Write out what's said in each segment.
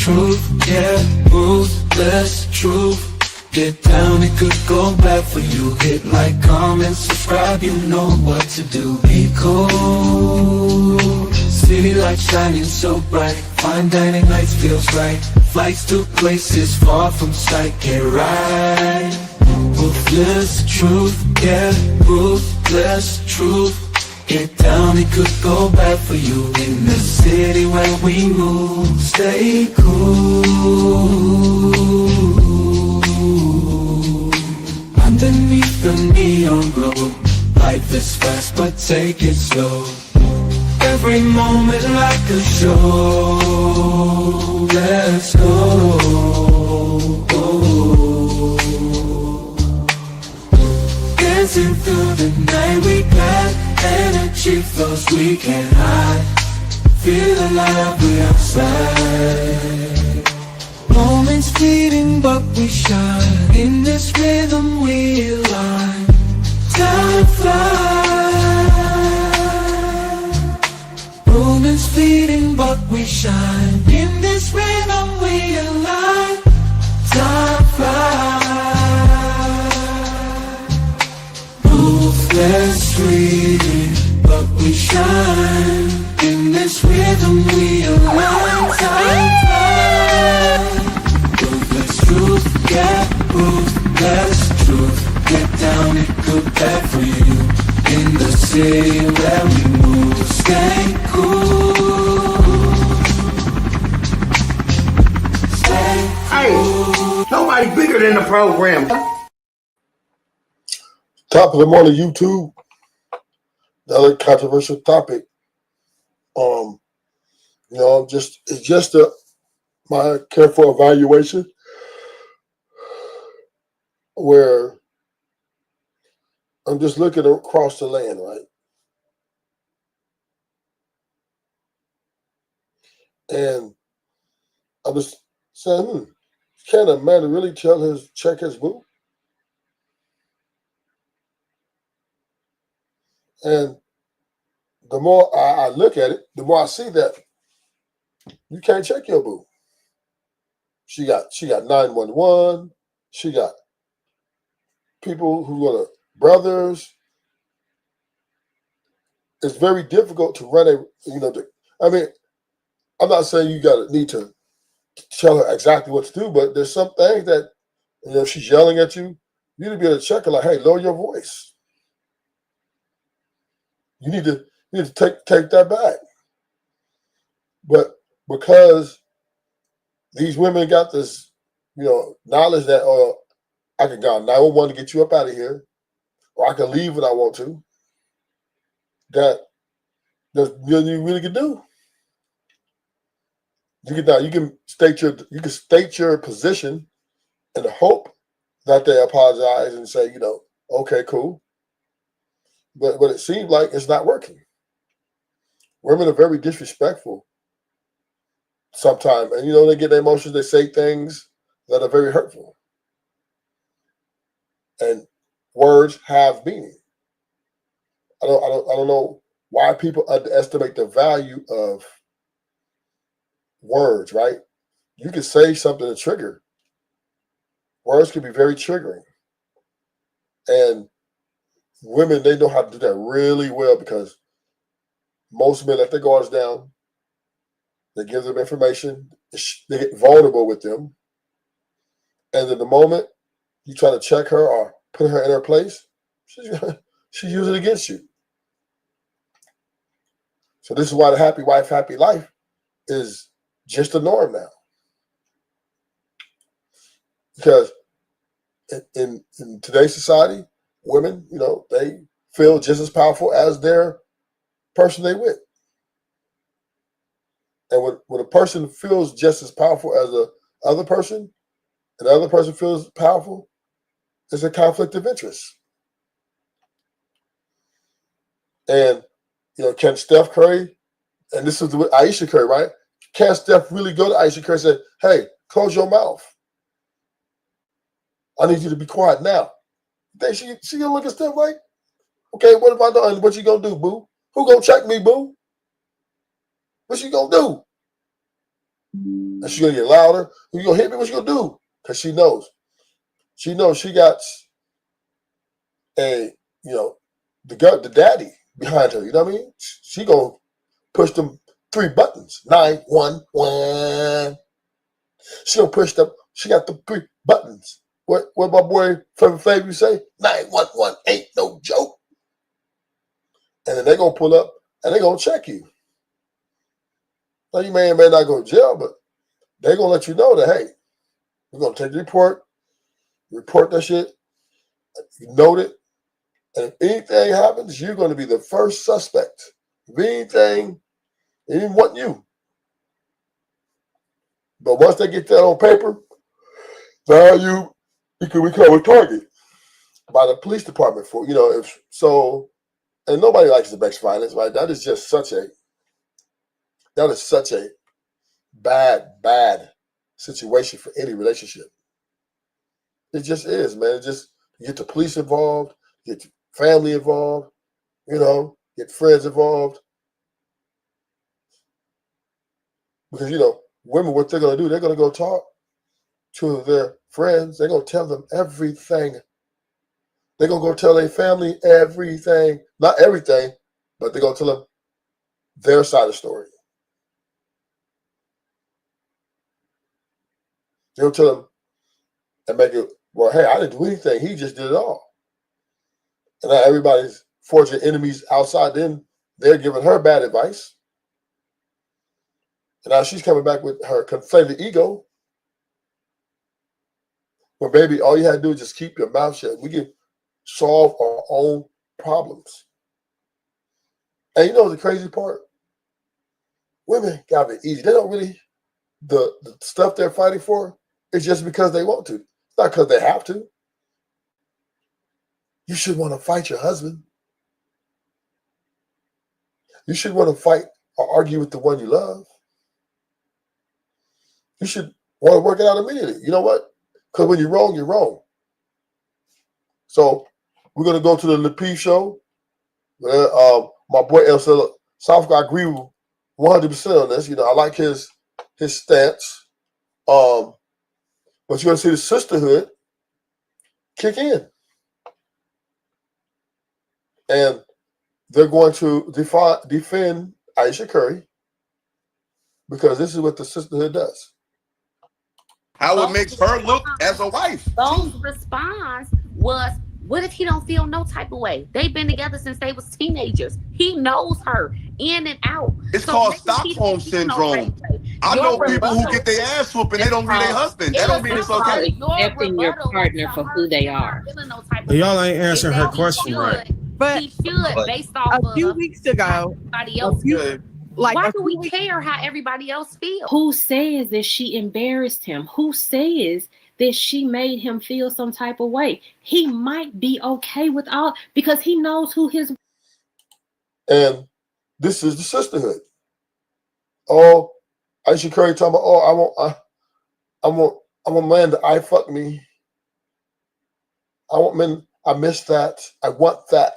truth, yeah, ruthless truth. Get down, it could go bad for you. Hit like, comment, subscribe, you know what to do. Be cool, city lights shining so bright. Fine dining nights feels right. Flights to places far from sight. Get right, ruthless truth, yeah, ruthless truth. Get down, it could go bad for you. In the city where we move, stay cool. Underneath the neon glow, life is fast but take it slow. Every moment like a show. Let's go. Dancing through the night, we got energy flows we can't hide. Feel alive, we outside. Moments fleeting but we shine. In this rhythm we align. Time flies. Moments fleeting but we shine. In this rhythm we align. Time flies. Ruthless reading but we shine. In this rhythm we align. Time flies. Ruthless truth, yeah, ruthless truth. Get down, it could bad for you. In the city where we move, stay cool. Stay Hey, cool. nobody bigger than the program. Top of the morning, YouTube. Another controversial topic. It's just my careful evaluation where I'm just looking across the land, right? And I'm just saying, can a man really check his boo? And the more I look at it, the more I see that you can't check your boo. She got 911. She got people who are brothers. It's very difficult to run I'm not saying you need to tell her exactly what to do, but there's some things that, if she's yelling at you, you need to be able to check her like, hey, lower your voice. You need to take that back. But because these women got this, knowledge that, I can go 911 to get you up out of here, or I can leave when I want to, that there's nothing you really can do. You can state your position and hope that they apologize and say, okay, cool. But it seems like it's not working. Women are very disrespectful sometimes, and they get their emotions. They say things that are very hurtful, and words have meaning. I don't know why people underestimate the value of words. Right? You can say something to trigger. Words can be very triggering, and women, they know how to do that really well, because most men let their guards down. They give them information. They get vulnerable with them. And in the moment you try to check her or put her in her place, she uses it against you. So this is why the happy wife, happy life is just the norm now. Because in today's society, women, they feel just as powerful as their person they with. And when a person feels just as powerful as the other person, and the other person feels powerful, it's a conflict of interest. And, can Steph Curry, and this is Aisha Curry, right? Can Steph really go to Aisha Curry and say, hey, close your mouth? I need you to be quiet now. Then she gonna look at Steph like, okay, what have I done? What you gonna do, boo? Who gonna check me, boo? What you gonna do? And she's gonna get louder. You gonna hit me? What you gonna do? Because she knows. She knows she got a, the daddy behind her. You know what I mean? She gonna push them 3 buttons. 911. She gonna push them. She got the 3 buttons. What my boy Flavor Flav you say? 911 ain't no joke. And then they gonna pull up and they gonna check you. Now you may or may not go to jail, but they gonna let you know that, hey, we're gonna take the report that shit, you note it, and if anything happens, you're gonna be the first suspect. If anything, they didn't want you. But once they get that on paper, now you can become a target by the police department for, if so, and nobody likes domestic violence, right? That is such a bad situation for any relationship. It just is, man. You get the police involved, you get family involved, get friends involved. Because, women, what they're going to do, they're going to go talk to their friends. They're going to tell them everything. They're going to go tell their family everything. Not everything, but they're going to tell them their side of the story. They'll tell them and make it, well, hey, I didn't do anything. He just did it all. And now everybody's forging enemies outside them. They're giving her bad advice. And now she's coming back with her conflated ego. Well, baby, all you had to do is just keep your mouth shut. We can solve our own problems. And you know the crazy part? Women got it easy. They don't really, the stuff they're fighting for is just because they want to. It's not because they have to. You should want to fight your husband. You should want to fight or argue with the one you love. You should want to work it out immediately. You know what? Because when you're wrong, you're wrong. So we're going to go to the Lepee show. My boy El South, I agree with 100% on this. I like his stance. But you're going to see the sisterhood kick in. And they're going to defend Aisha Curry because this is what the sisterhood does. How it makes her look as a wife. Those response was, what if he don't feel no type of way? They've been together since they was teenagers. He knows her in and out. It's called Stockholm Syndrome. I know people who get their ass whooped and they don't mean their husband. That don't mean it's okay. Accepting your partner for who they are. But y'all ain't answering her question right. But he should, based off a few weeks ago, everybody else. Why do we care how everybody else feels? Who says that she embarrassed him? Who says that she made him feel some type of way? He might be okay with all because he knows who his. And this is the sisterhood. Oh, Aisha Curry talking about, I want man to I fuck me. I want men. I miss that. I want that.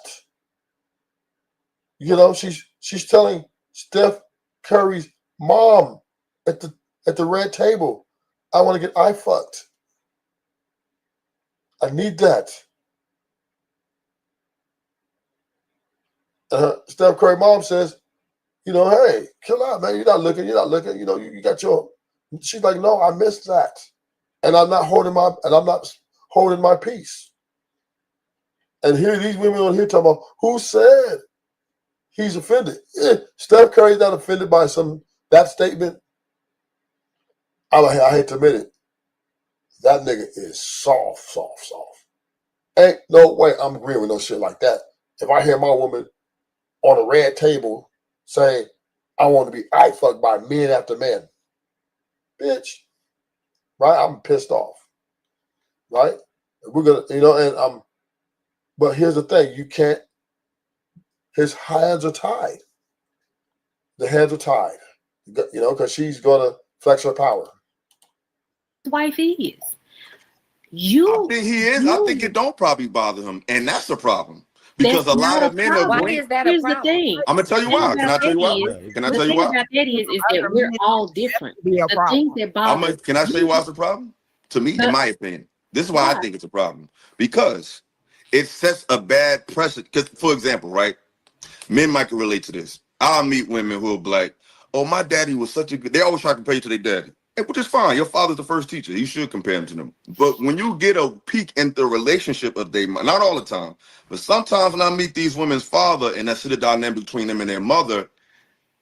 She's telling Steph Curry's mom at the red table, I want to get I fucked. I need that. Steph Curry mom says, hey, chill out, man. You're not looking. You got your. She's like, no, I missed that, and I'm not holding my peace. And here these women on here talking about who said he's offended. Steph Curry's not offended by that statement. I hate to admit it. That nigga is soft. Ain't no way I'm agreeing with no shit like that. If I hear my woman on a red table saying, I want to be I fucked by men after men. Bitch. Right? I'm pissed off. Right? We're gonna, but here's the thing, you can't, his hands are tied. The hands are tied. Because she's gonna flex her power. Wife is. I think he is. I think it don't probably bother him. And that's the problem. Because That's a lot not a of men problem. Why agree. is that a Here's the problem? thing. I'm gonna tell you The thing why. Can about I tell that you why? is, Can I the tell you thing why? about that is that Other we're men all different. be a The things problem. that bother Can I say why me, it's a problem? To me, in the, my opinion, this is why I why? think it's a problem. Because it sets a bad precedent. Because, for example, right, men might can relate to this. I'll meet women who are like, "Oh, my daddy was such a good." They always try to compare you to their daddy, which is fine. Your father's the first teacher. You should compare him to them. But when you get a peek into the relationship of they, not all the time, but sometimes when I meet these women's father and I see the dynamic between them and their mother,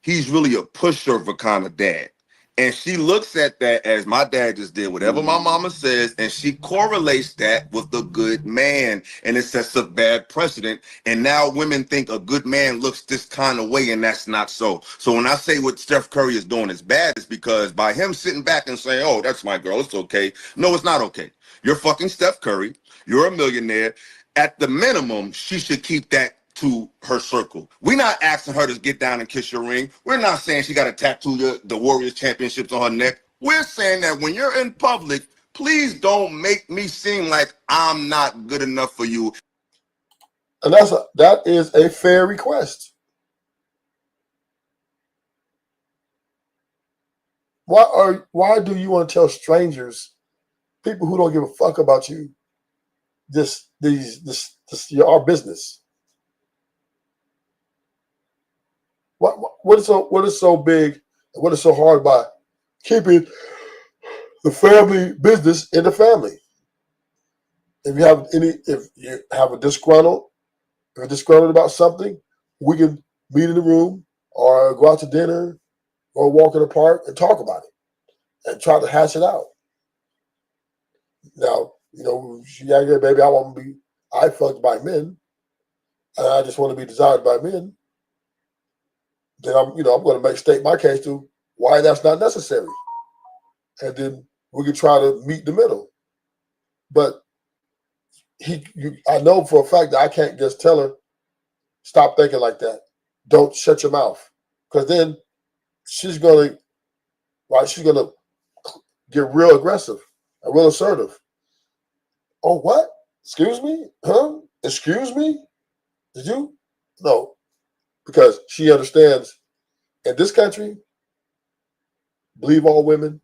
he's really a pushover kind of dad. And she looks at that as my dad just did whatever my mama says, and she correlates that with a good man. And it sets a bad precedent. And now women think a good man looks this kind of way, and that's not so. So when I say what Steph Curry is doing is bad, it's because by him sitting back and saying, "Oh, that's my girl, it's okay." No, it's not okay. You're fucking Steph Curry. You're a millionaire. At the minimum, she should keep that to her circle. We're not asking her to get down and kiss your ring. We're not saying she got to tattoo the Warriors championships on her neck. We're saying that when you're in public, please don't make me seem like I'm not good enough for you. And that is a fair request. Why do you want to tell strangers, people who don't give a fuck about you, this our business? What is so big and what is so hard about keeping the family business in the family? If you have a disgruntled, if you're disgruntled about something, we can meet in the room or go out to dinner or walk in the park and talk about it and try to hash it out. Now, she got here, baby, I fucked by men and I just want to be desired by men. Then I'm going to state my case to why that's not necessary. And then we can try to meet the middle. But I know for a fact that I can't just tell her, stop thinking like that. Don't shut your mouth. Because then she's gonna get real aggressive and real assertive. Oh, what? Excuse me? Huh? Excuse me? Did you? No. Because she understands in this country, believe all women,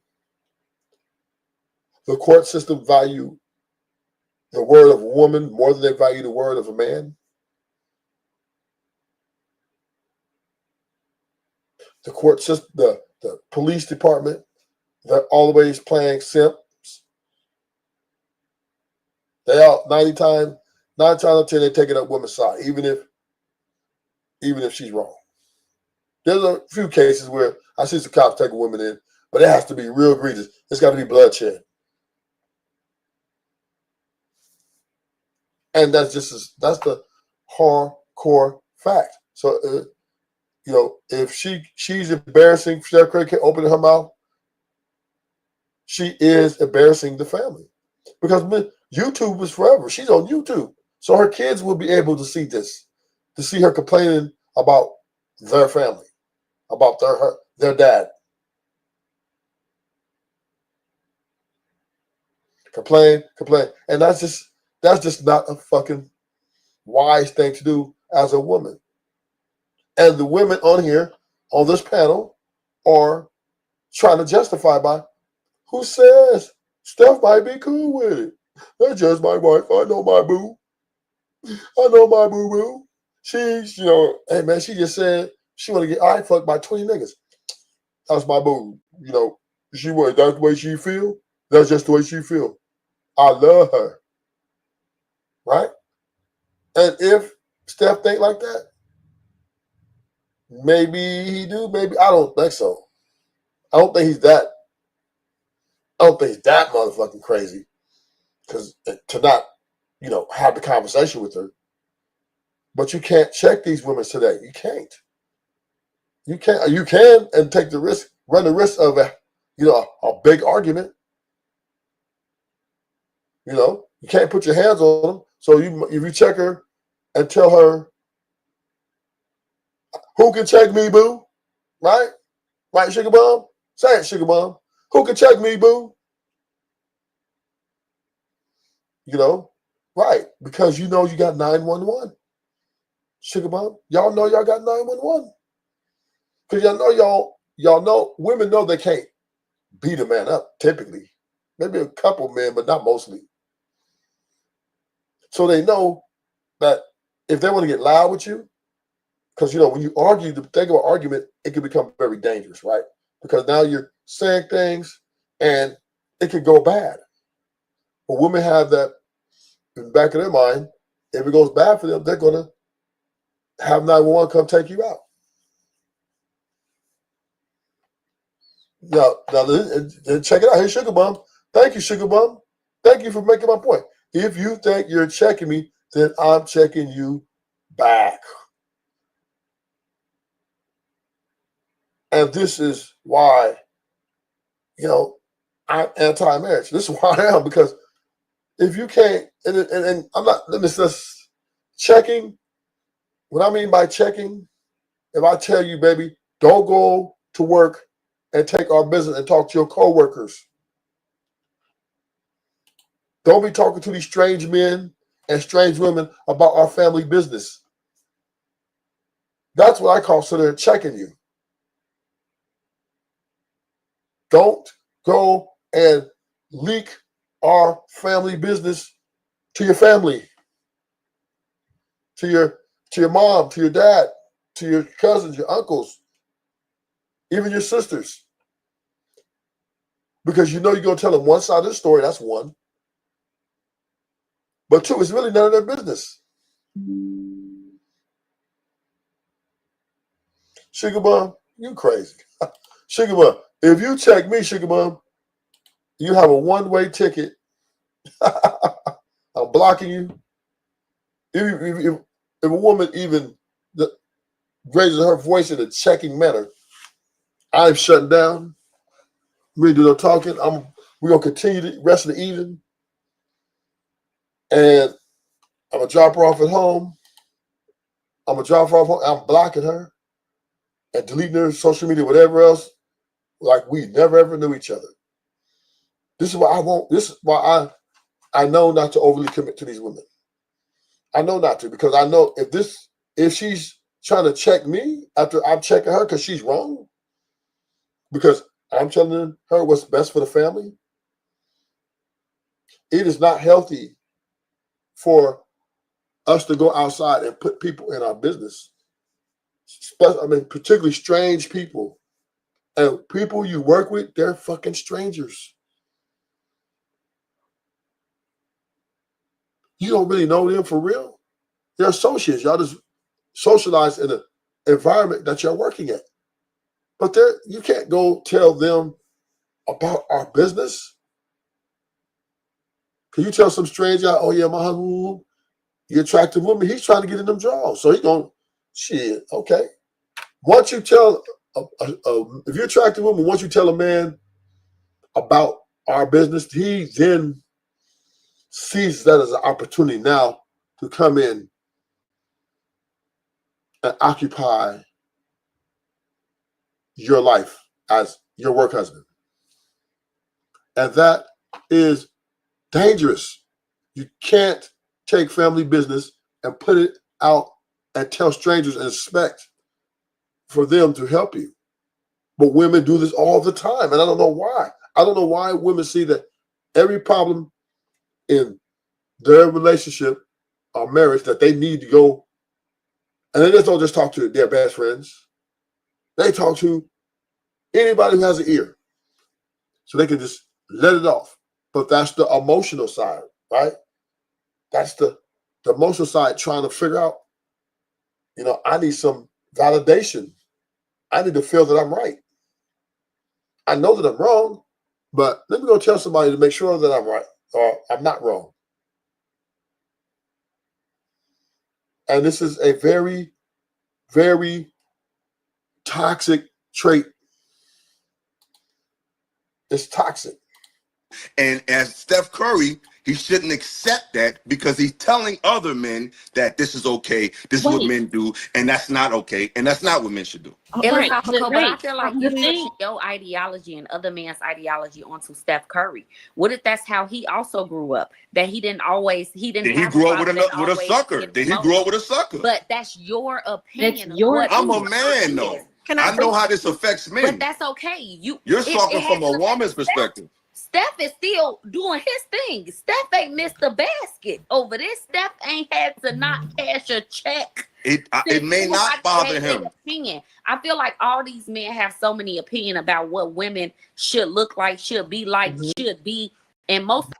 the court system value the word of a woman more than they value the word of a man. The court system, the police department, they're always playing simps. They all 9 times out of 10, they take it up women's side, even if she's wrong. There's a few cases where I see some cops taking women in, but it has to be real egregious. It's got to be bloodshed, and that's the hardcore fact. So if she's embarrassing, Steph Curry can't open her mouth. She is embarrassing the family because YouTube was forever. She's on YouTube, so her kids will be able to see this, to see her complaining about their family, about their dad. Complain, and that's just not a fucking wise thing to do as a woman. And the women on here, on this panel, are trying to justify by who says Steph might be cool with it. That's just my wife. I know my boo. I know my boo boo. She's, hey man, she just said she want to get fucked by 20 niggas. That's my boo. She was. That's the way she feel. That's just the way she feel. I love her. Right? And if Steph think like that, maybe he do. Maybe I don't think so. I don't think he's that. I don't think he's that motherfucking crazy. Because to not, have the conversation with her. But you can't check these women today. You can't. You can't. You can and take the risk, run the risk of a big argument. You can't put your hands on them. So if you check her and tell her, who can check me, boo? Right? Right, sugar bum? Say it, sugar bum. Who can check me, boo? Right. Because you got 911. Sugar mom, y'all know y'all got 911. Because y'all know women know they can't beat a man up typically. Maybe a couple men, but not mostly. So they know that if they want to get loud with you, because when you argue, the thing about argument, it can become very dangerous, right? Because now you're saying things and it could go bad. But women have that in the back of their mind. If it goes bad for them, they're gonna have 911 come take you out. Now, check it out. Hey, Sugar Bum. Thank you, Sugar Bum. Thank you for making my point. If you think you're checking me, then I'm checking you back. And this is why, I'm anti-marriage. This is why I am, because if you can't, and I'm not, let me just, checking, what I mean by checking, if I tell you, baby, don't go to work and take our business and talk to your coworkers. Don't be talking to these strange men and strange women about our family business. That's what I call sitting there checking you. Don't go and leak our family business to your family, to your mom, to your dad, to your cousins, your uncles, even your sisters. Because you're going to tell them one side of the story, that's one. But two, it's really none of their business. Sugar Bum, you crazy. Sugar Bum, if you check me, Sugar Bum, you have a one-way ticket. I'm blocking you. If a woman even raises her voice in a checking manner, I'm shutting down. We ain't do no talking. We're going to continue the rest of the evening. And I'm going to drop her off at home. I'm blocking her and deleting her social media, whatever else, like we never ever knew each other. This is why I know not to overly commit to these women. I know not to, because I know if she's trying to check me after I'm checking her because she's wrong, because I'm telling her what's best for the family, it is not healthy for us to go outside and put people in our business. Particularly strange people. And people you work with, they're fucking strangers. You don't really know them for real. They're associates. Y'all just socialize in an environment that you're working at. But you can't go tell them about our business. Can you tell some stranger, oh yeah, my husband, you attractive woman, he's trying to get in them draws. So he going, shit, okay. Once you tell, if you're attractive woman, once you tell a man about our business, he then sees that as an opportunity now to come in and occupy your life as your work husband. And that is dangerous. You can't take family business and put it out and tell strangers and expect for them to help you. But women do this all the time. And I don't know why. I don't know why women see that every problem in their relationship or marriage that they need to go, and they just don't just talk to their best friends. They talk to anybody who has an ear. So they can just let it off. But that's the emotional side, right? That's the emotional side trying to figure out, I need some validation. I need to feel that I'm right. I know that I'm wrong, but let me go tell somebody to make sure that I'm right or I'm not wrong. And this is a very, very toxic trait. It's toxic. And as Steph Curry, he shouldn't accept that because he's telling other men that this is okay, this is what Wait, men do, and that's not okay, and that's not what men should do. right? Philosophical, but I Wait, feel like the you're thing. pushing your ideology and other man's ideology onto Steph Curry. What if that's how he also grew up? That he didn't Then he have a grew up father that with a always sucker. did Then he most. grew up with a sucker. But that's your opinion That's of your what I'm a opinion. man, is. though. Can I I? know how this affects But men. that's okay. You're It talking from a hasn't woman's affected Steph. perspective. Steph is still doing his thing. Steph ain't missed the basket over this. Steph ain't had to not cash a check. It may not bother him. Opinion. I feel like all these men have so many opinion about what women should look like, should be like, should be, and most of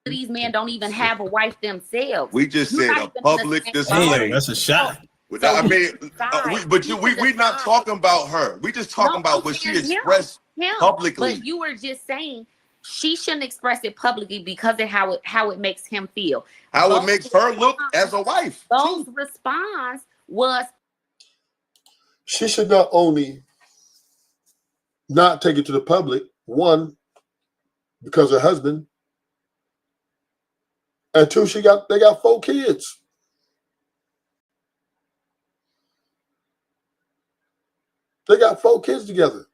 these men don't even have a wife themselves. We just You're said not a even public in the same Damn, display. that's a shot. So I mean, we're not talking about her. We just talking about what she expressed publicly. But you were just saying she shouldn't express it publicly because of how it makes him feel. How it makes her look as a wife. Those response was She should not only not take it to the public, one, because her husband, and two, they got 4 kids. They got 4 kids together.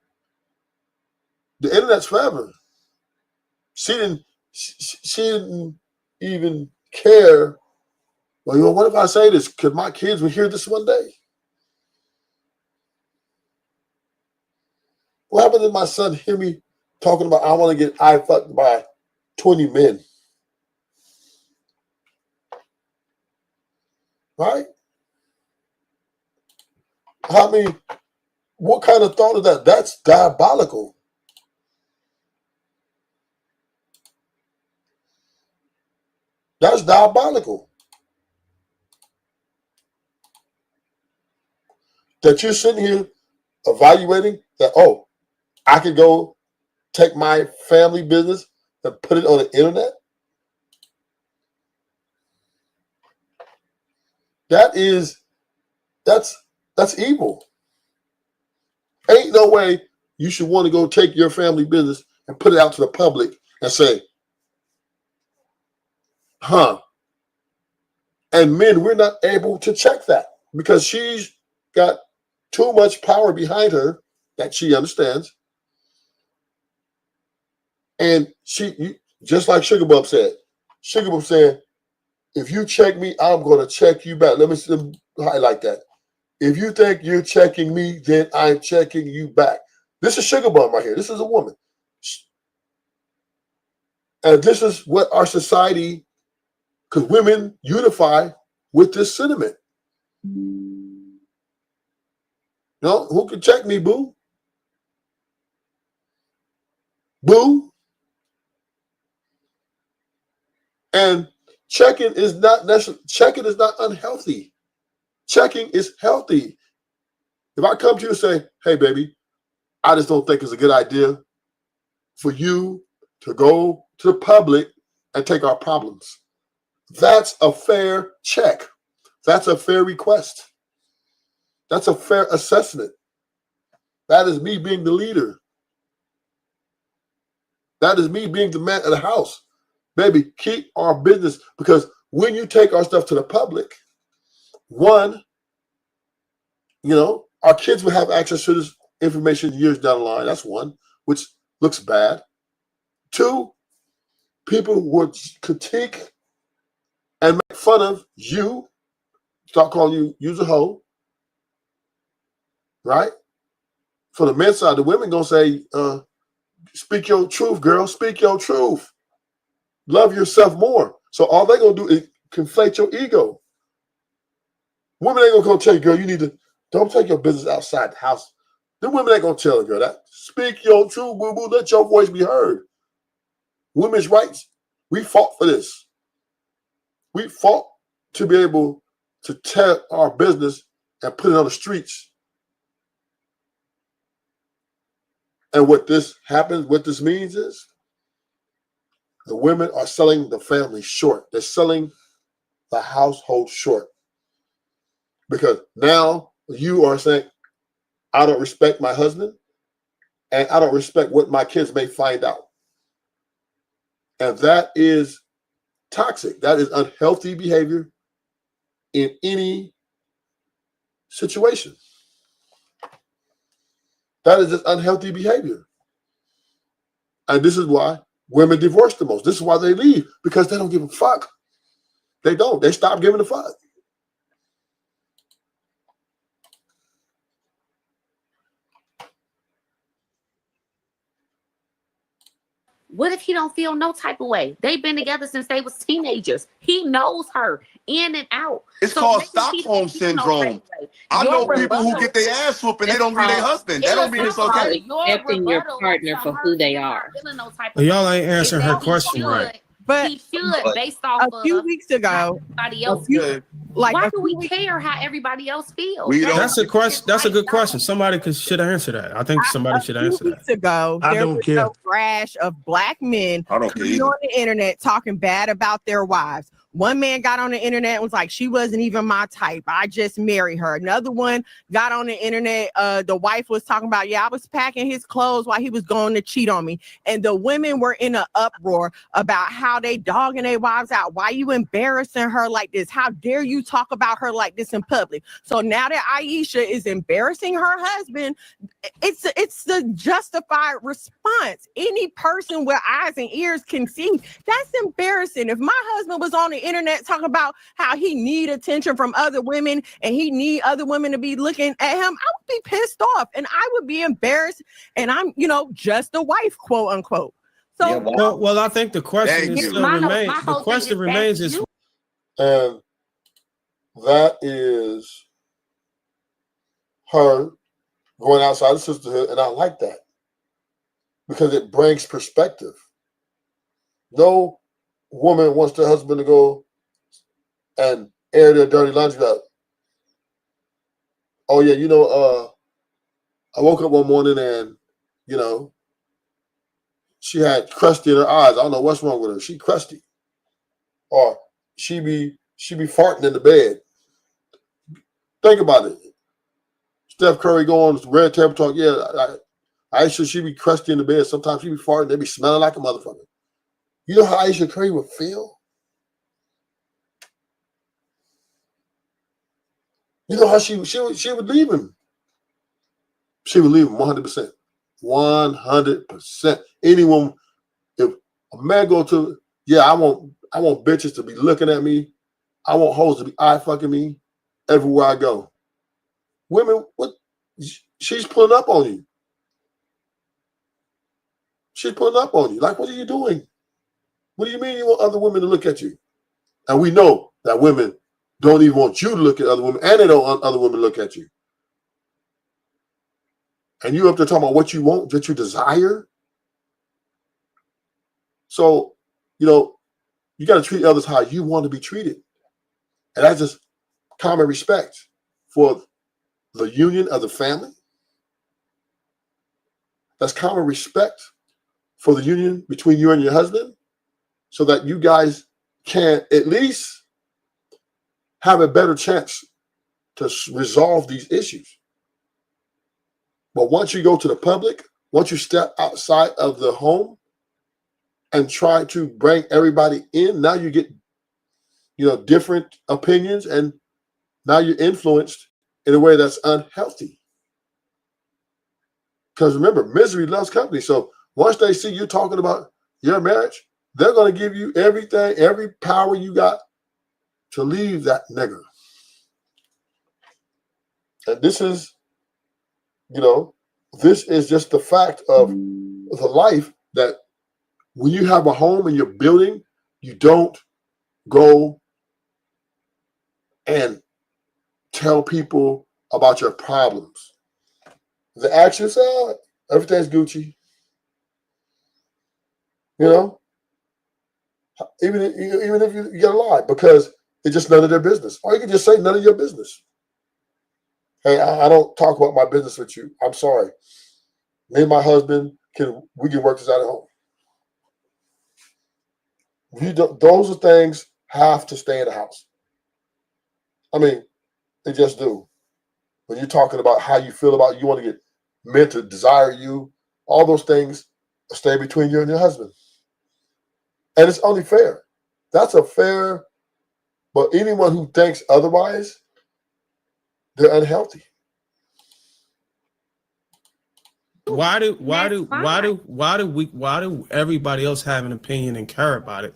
The internet's forever. She didn't even care. Well, what if I say this? Could my kids will hear this one day? What happens if my son hear me talking about I want to get fucked by 20 men? Right? I mean, what kind of thought is that? That's diabolical. That's diabolical. That you're sitting here evaluating that, oh, I could go take my family business and put it on the internet. That's evil. Ain't no way you should want to go take your family business and put it out to the public and say, huh. And men, we're not able to check that because she's got too much power behind her that she understands. And just like Sugar Bub said, if you check me, I'm going to check you back. Let me highlight that. If you think you're checking me, then I'm checking you back. This is Sugar Bum right here. This is a woman. And this is what our society, because women unify with this sentiment. No, who can check me, boo? Boo. And checking is not unhealthy. Checking is healthy. If I come to you and say, hey, baby, I just don't think it's a good idea for you to go to the public and take our problems. That's a fair check. That's a fair request. That's a fair assessment. That is me being the leader. That is me being the man of the house. Baby, keep our business, because when you take our stuff to the public, one, our kids will have access to this information years down the line. That's one, which looks bad. Two, people would critique and make fun of you, start calling you a hoe, right? For the men's side, the women gonna say, speak your truth, girl, speak your truth. Love yourself more. So all they gonna do is conflate your ego. Women ain't gonna come tell you, girl, you need to don't take your business outside the house. The women ain't gonna tell a girl that. Speak your truth, boo boo. Let your voice be heard. Women's rights. We fought for this. We fought to be able to tell our business and put it on the streets. And what this means is the women are selling the family short. They're selling the household short. Because now you are saying, I don't respect my husband, and I don't respect what my kids may find out. And that is toxic. That is unhealthy behavior in any situation. That is just unhealthy behavior. And this is why women divorce the most. This is why they leave, because they don't give a fuck. They don't. They stop giving a fuck. What if he don't feel no type of way? They've been together since they was teenagers. He knows her in and out. It's So called maybe he don't Stockholm feel no type syndrome. of way. I Your know people who rebuttal, get their ass whooped and they It's don't read their called husband. That don't mean it's called okay. your accepting your rebuttal partner to for her who they not are. feeling no type But of y'all way ain't is answering her that question right. But he should, based a off few of weeks ago, everybody a else. few like Why a do few we weeks, care how everybody else feels? We don't. That's a question. That's a right, good no. question. Somebody should answer that. I think somebody a should few answer that. weeks ago, I there don't was care. a rash of black men I don't care coming either. on the internet talking bad about their wives. One man got on the internet and was like, she wasn't even my type. I just married her. Another one got on the internet. The wife was talking about, yeah, I was packing his clothes while he was going to cheat on me. And the women were in an uproar about how they dogging their wives out. Why you embarrassing her like this? How dare you talk about her like this in public? So now that Aisha is embarrassing her husband, it's the justified response. Any person with eyes and ears can see that's embarrassing. If my husband was on the internet talking about how he need attention from other women and he need other women to be looking at him, I would be pissed off and I would be embarrassed. And I'm, just a wife, quote unquote. So Yeah, Well, I think the question Thank is you. still remains. My The whole question thing is remains that's is you. And that is her going outside the sisterhood. And I like that because it brings perspective. No woman wants their husband to go and air their dirty laundry out. Oh yeah, I woke up one morning and, she had crusty in her eyes. I don't know what's wrong with her. She crusty. Or she be farting in the bed. Think about it. Steph Curry go on Red Table Talk. Yeah, Aisha, she be crusty in the bed. Sometimes she be farting. They be smelling like a motherfucker. You know how Aisha Curry would feel? You know how she would leave him. She would leave him 100%. 100%. Anyone, if a man go to, yeah, I want bitches to be looking at me. I want hoes to be eye fucking me everywhere I go. Women, what? She's pulling up on you. She's pulling up on you. Like, what are you doing? What do you mean you want other women to look at you? And we know that women don't even want you to look at other women, and they don't want other women to look at you. And you up there talking about what you want, that you desire. So, you got to treat others how you want to be treated. And that's just common respect for the union of the family. That's common respect for the union between you and your husband, so that you guys can at least have a better chance to resolve these issues. But once you go to the public, once you step outside of the home and try to bring everybody in, now you get, different opinions, and now you're influenced in a way that's unhealthy. Because remember, misery loves company. So once they see you talking about your marriage, they're going to give you everything, every power you got to leave that nigger. And this is just the fact of the life, that when you have a home and you're building, you don't go and tell people about your problems. The action side, everything's Gucci. Even if you get a lie, because it's just none of their business. Or you can just say none of your business. Hey, I don't talk about my business with you. I'm sorry. Me and my husband we can work this out at home. Those are things have to stay in the house. I mean, they just do. When you're talking about how you feel about, you want to get men to desire you, all those things stay between you and your husband. And it's only fair. That's a fair, but anyone who thinks otherwise, they're unhealthy. Why do everybody else have an opinion and care about it?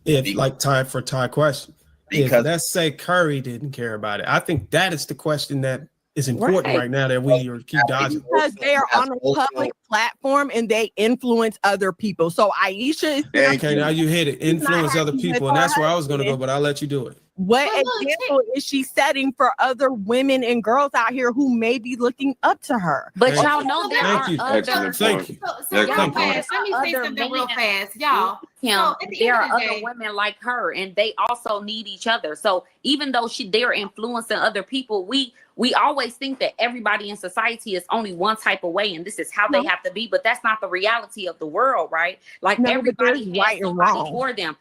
If like tie question. If let's say Curry didn't care about it, I think that is the question that is important right now that we keep dodging. Because they are on a public platform and they influence other people. So Aisha is okay. Now you hit it. Influence other people, and that's where I was going to go, but I'll let you do it. What example is she setting for other women and girls out here who may be looking up to her? But y'all know there are other. Thank you. So y'all fast. Let me say something real fast, y'all. There are other women like her, and they also need each other. So even though they're influencing other people, we always think that everybody in society is only one type of way, and this is how they have to be. But that's not the reality of the world, right? Like everybody has somebody for them.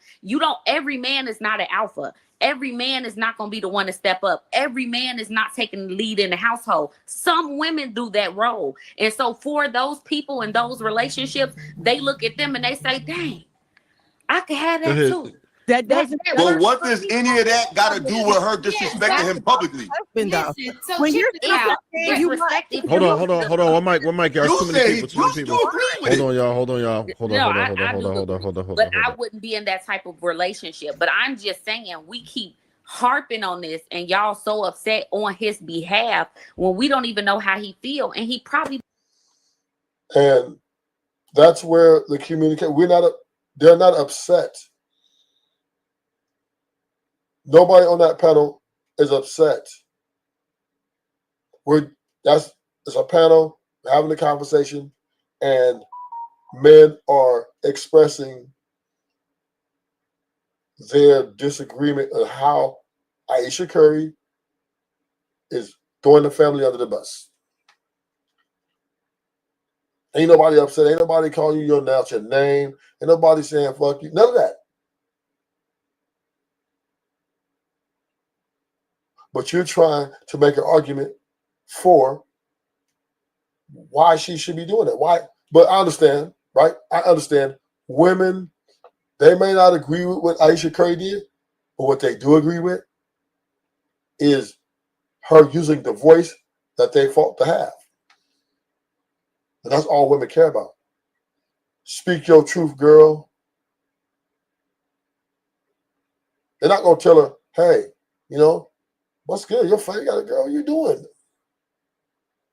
Every man is not an alpha. Every man is not going to be the one to step up. Every man is not taking the lead in the household. Some women do that role. And so for those people in those relationships, they look at them and they say, dang, I could have that too. That doesn't. Well, what does any of that got to do with her disrespecting him publicly? Listen, so When you're disrespecting, Hold on. One mic. There's You too many people. said you still agree with it. Hold on, y'all. Hold on. But I wouldn't be in that type of relationship. But I'm just saying, we keep harping on this, and y'all so upset on his behalf when we don't even know how he feel, and he probably. And that's where the communicate. They're not upset. Nobody on that panel is upset. It's a panel, we're having a conversation, and men are expressing their disagreement on how Aisha Curry is throwing the family under the bus. Ain't nobody upset. Ain't nobody calling you announce your name. Ain't nobody saying fuck you. None of that. But you're trying to make an argument for why she should be doing it. Why? But I understand, right? I understand women, they may not agree with what Aisha Curry did, but what they do agree with is her using the voice that they fought to have. And that's all women care about. Speak your truth, girl. They're not going to tell her, hey, what's good? Your friend got a girl. What you doing?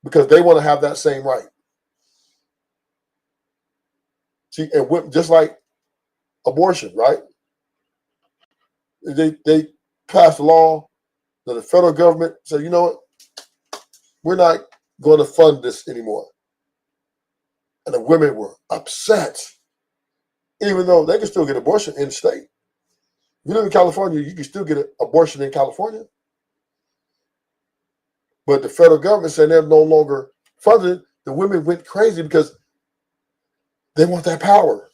Because they want to have that same right. See, and just like abortion, right? They passed a law that the federal government said, you know what? We're not going to fund this anymore. And the women were upset, even though they can still get abortion in the state. If you live in California, you can still get an abortion in California. But the federal government said they're no longer funded. The women went crazy because they want that power.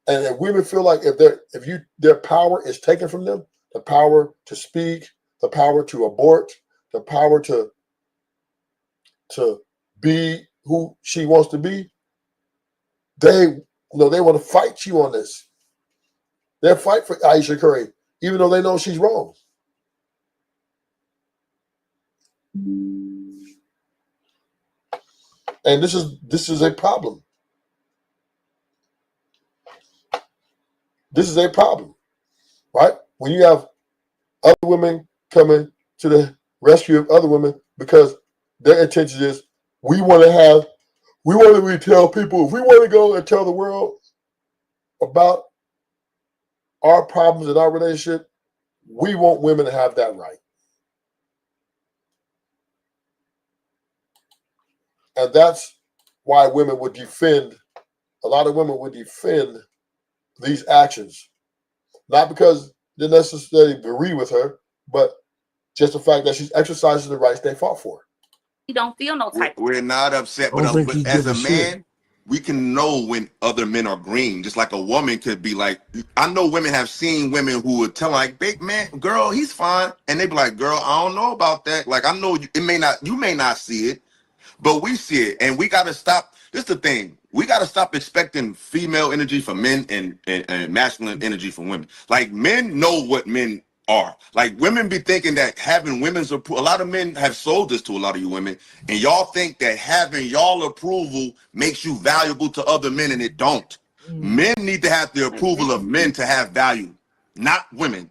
And if women feel like if their power is taken from them, the power to speak, the power to abort, the power to be who she wants to be, they want to fight you on this. They'll fight for Aisha Curry, even though they know she's wrong. And this is a problem. This is a problem, right? When you have other women coming to the rescue of other women because their intention is we want to tell people, if we want to go and tell the world about our problems in our relationship, we want women to have that right. And that's why a lot of women would defend these actions. Not because they necessarily agree with her, but just the fact that she's exercising the rights they fought for. You don't feel no type. We're not upset, but as a man, we can know when other men are green. Just like a woman could be like, I know women have seen women who would tell like, big man, girl, he's fine. And they be like, girl, I don't know about that. Like, I know you may not see it, but we see it. And we got to stop. This is the thing. we got to stop expecting female energy from men and masculine energy from women. Like, men know what men are. Like, women be thinking that having women's approval, a lot of men have sold this to a lot of you women, and y'all think that having y'all approval makes you valuable to other men, and it don't. Men need to have the approval of men to have value, not women.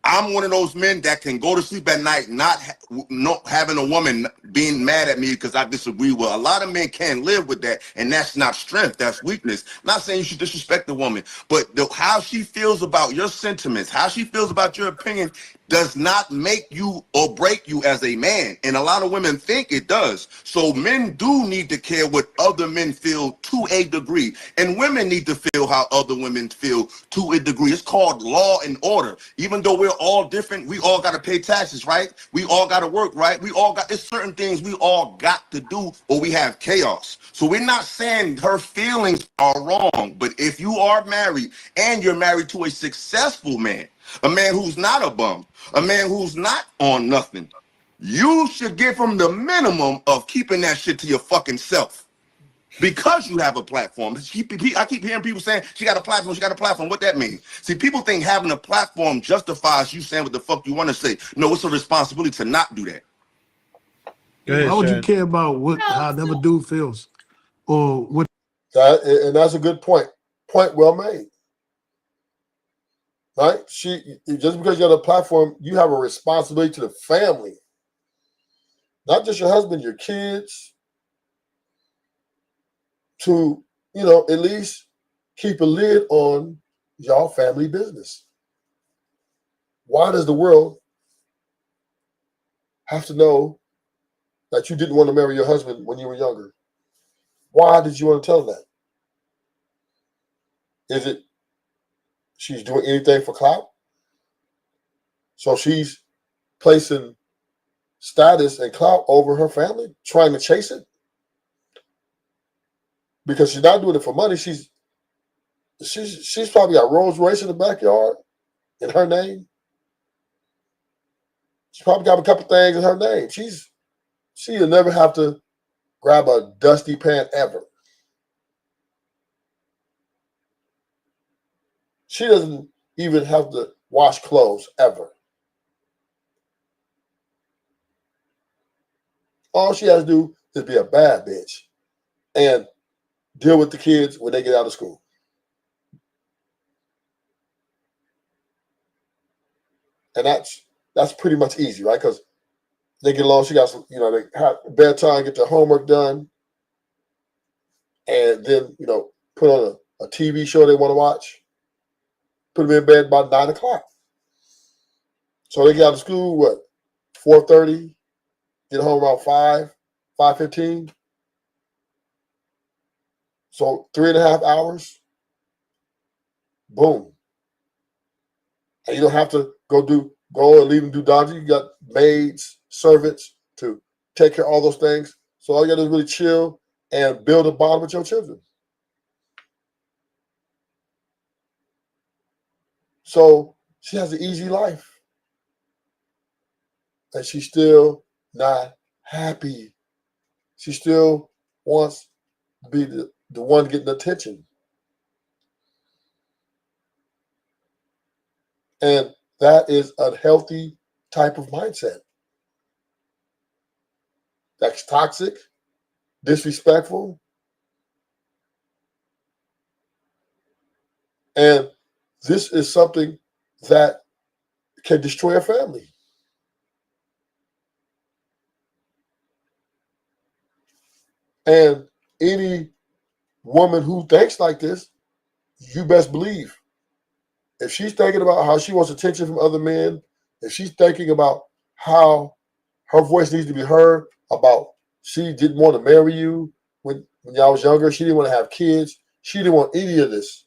I'm one of those men that can go to sleep at night not having a woman being mad at me because I disagree with. A lot of men can't live with that, and that's not strength, that's weakness. Not saying you should disrespect the woman, but how she feels about your sentiments, how she feels about your opinion does not make you or break you as a man. And a lot of women think it does. So men do need to care what other men feel to a degree. And women need to feel how other women feel to a degree. It's called law and order. Even though we're all different, we all got to pay taxes, right? We all got to work, right? It's certain things we all got to do, or we have chaos. So we're not saying her feelings are wrong, but if you are married and you're married to a successful man, a man who's not a bum, a man who's not on nothing, you should give him the minimum of keeping that shit to your fucking self. Because you have a platform. I keep hearing people saying, she got a platform, she got a platform. What that mean? See, people think having a platform justifies you saying what the fuck you want to say. No, it's a responsibility to not do that. Why would you care about how another dude feels? Or what? And that's a good point. Point well made. Right? Just because you have a platform, you have a responsibility to the family. Not just your husband, your kids. To, at least keep a lid on y'all family business. Why does the world have to know that you didn't want to marry your husband when you were younger? Why did you want to tell them that? Is it she's doing anything for clout? So she's placing status and clout over her family, trying to chase it? Because she's not doing it for money. She's probably got Rolls Royce in the backyard in her name. She probably got a couple things in her name. She'll never have to grab a dusty pant ever. She doesn't even have to wash clothes ever. All she has to do is be a bad bitch and deal with the kids when they get out of school. And that's pretty much easy, right? Because they get along. She got some, they have bedtime, get their homework done, and then, put on a TV show they want to watch. Put them in bed about 9 o'clock. So they get out of school, 4:30, get home around 5:15. So 3.5 hours. Boom. And you don't have to go and leave them do laundry. You got maids, servants to take care of all those things. So all you got to do is really chill and build a bond with your children. So she has an easy life. And she's still not happy. She still wants to be the one getting attention. And that is a healthy type of mindset. That's toxic, disrespectful. And this is something that can destroy a family. And any woman who thinks like this, you best believe, if she's thinking about how she wants attention from other men, if she's thinking about how her voice needs to be heard, about she didn't want to marry you when y'all was younger, she didn't want to have kids, she didn't want any of this.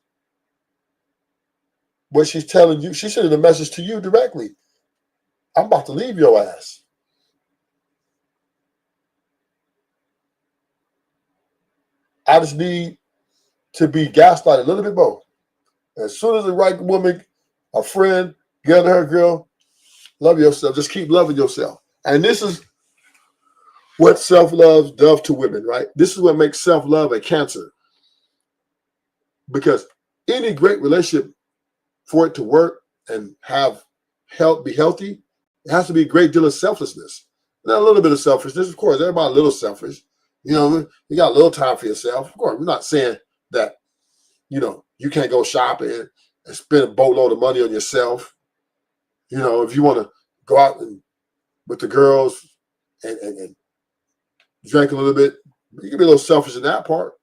What she's telling you, she's sending a message to you directly. I'm about to leave your ass. I just need to be gaslighted a little bit more. As soon as the right woman, a friend, get to her, girl, love yourself. Just keep loving yourself. And this is what self-love does to women, right? This is what makes self-love a cancer. Because any great relationship, for it to work and be healthy, it has to be a great deal of selflessness. Not a little bit of selfishness, of course. Everybody a little selfish. You know, you got a little time for yourself. Of course, we're not saying that, you know, you can't go shopping and spend a boatload of money on yourself. You know, if you want to go out with the girls and drink a little bit, you can be a little selfish in that part.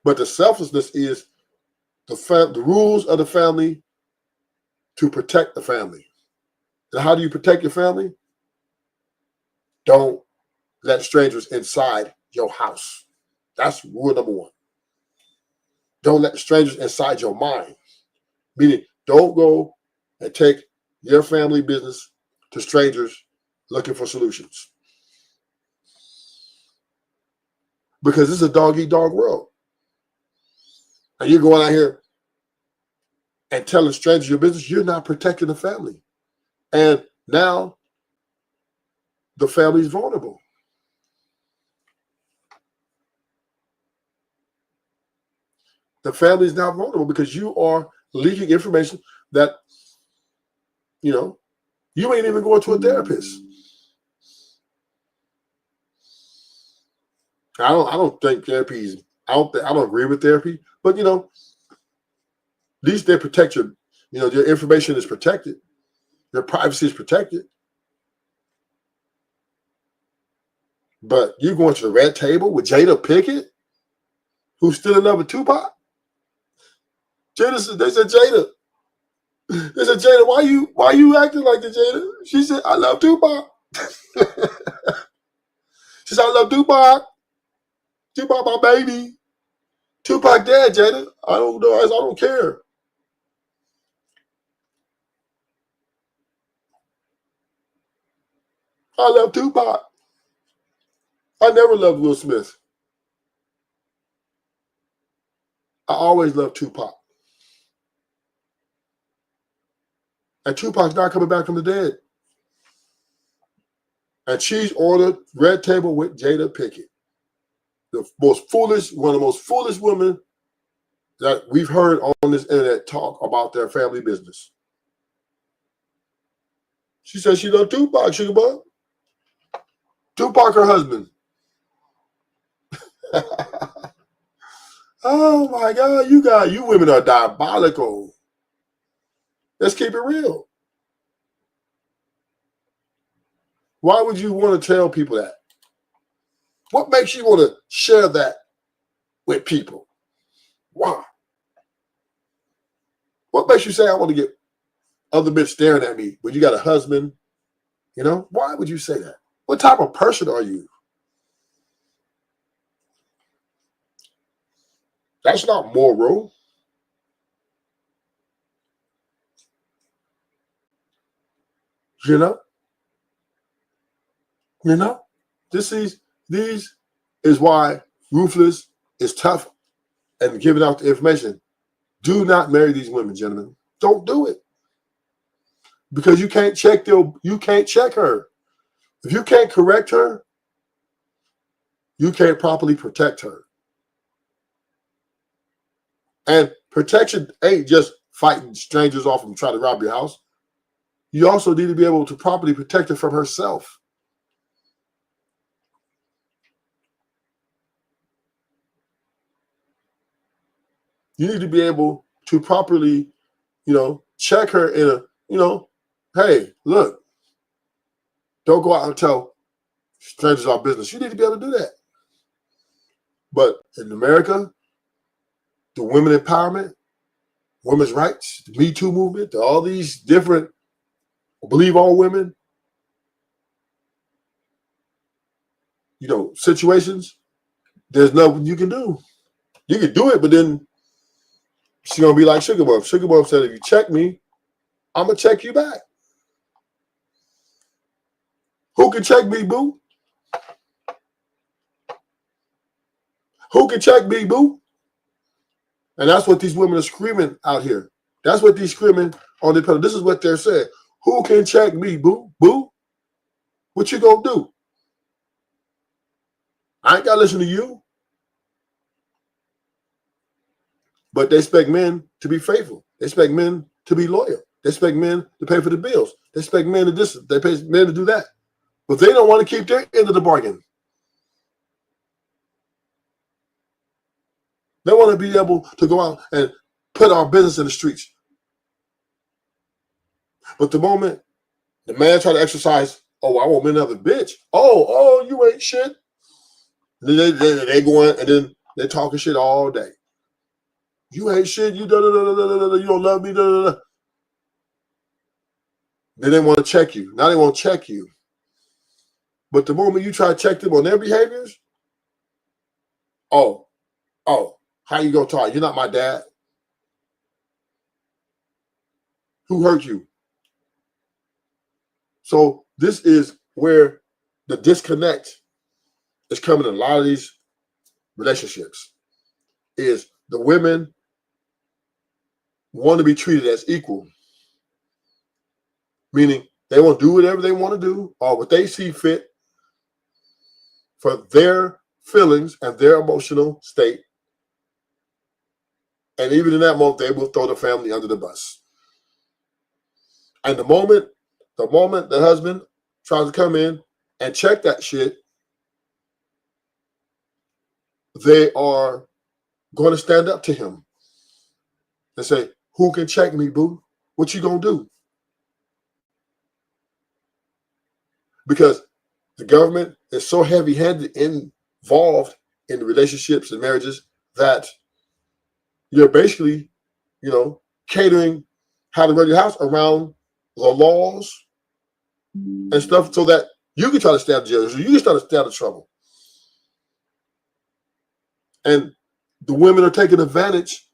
But the selflessness is the rules of the family to protect the family. And how do you protect your family? Don't let strangers inside your house. That's rule number one. Don't let strangers inside your mind. Meaning, don't go and take your family business to strangers looking for solutions. Because this is a dog-eat-dog world. And you're going out here and telling strangers your business, you're not protecting the family. And now the family's vulnerable. The family is now vulnerable because you are leaking information that, you know, you ain't even going to a therapist. I don't think therapy is, I don't agree with therapy, but, you know, at least they protect your, you know, your information is protected. Your privacy is protected. But you going to the red table with Jada Pinkett, who's still in love with Tupac? They said, Jada, why you acting like the Jada? She said, I love Tupac. She said, I love Tupac. Tupac, my baby. Tupac dead, Jada. I don't know. I don't care. I love Tupac. I never loved Will Smith. I always loved Tupac. And Tupac's not coming back from the dead. And she's ordered red table with Jada Pinkett. One of the most foolish women that we've heard on this internet talk about their family business. She said she loved Tupac, Sugar Bug. Tupac, her husband. Oh my God, you women are diabolical. Let's keep it real. Why would you want to tell people that? What makes you want to share that with people? Why? What makes you say I want to get other men staring at me when you got a husband? You know, why would you say that? What type of person are you? That's not moral. You know, these is why Ruthless is tough and giving out the information. Do not marry these women, gentlemen. Don't do it. Because you can't check her. If you can't correct her, you can't properly protect her. And protection ain't just fighting strangers off and trying to rob your house. You also need to be able to properly protect her from herself. You need to be able to properly, check her in a, hey, look, don't go out and tell strangers our business. You need to be able to do that. But in America, the women empowerment, women's rights, the Me Too movement, all these different believe all women, situations, there's nothing you can do. You can do it, but then she's going to be like Sugar Bub. Sugar Bub said, if you check me, I'm going to check you back. Who can check me, boo? Who can check me, boo? And that's what these women are screaming out here. That's what they're screaming on the panel. This is what they're saying. Who can check me, boo? Boo? What you gonna do? I ain't got to listen to you. But they expect men to be faithful. They expect men to be loyal. They expect men to pay for the bills. They expect men to this. They pay men to do that. But they don't want to keep their end of the bargain. They want to be able to go out and put our business in the streets. But the moment the man try to exercise, oh, I want me another bitch. Oh, you ain't shit. They go in and then they're talking shit all day. You ain't shit. You don't love me. Then they want to check you. Now they want to check you. But the moment you try to check them on their behaviors, oh, how you gonna talk? You're not my dad. Who hurt you? So this is where the disconnect is coming in a lot of these relationships. Is the women want to be treated as equal, meaning they want to do whatever they want to do or what they see fit for their feelings and their emotional state. And even in that moment, they will throw the family under the bus. And the moment the husband tries to come in and check that shit, they are going to stand up to him and say, who can check me, boo? What you going to do? Because the government is so heavy-handed involved in the relationships and marriages that you're basically, catering how to run your house around the laws and stuff so that you can try to stay out of jail, so you can try to stay out of trouble. And the women are taking advantage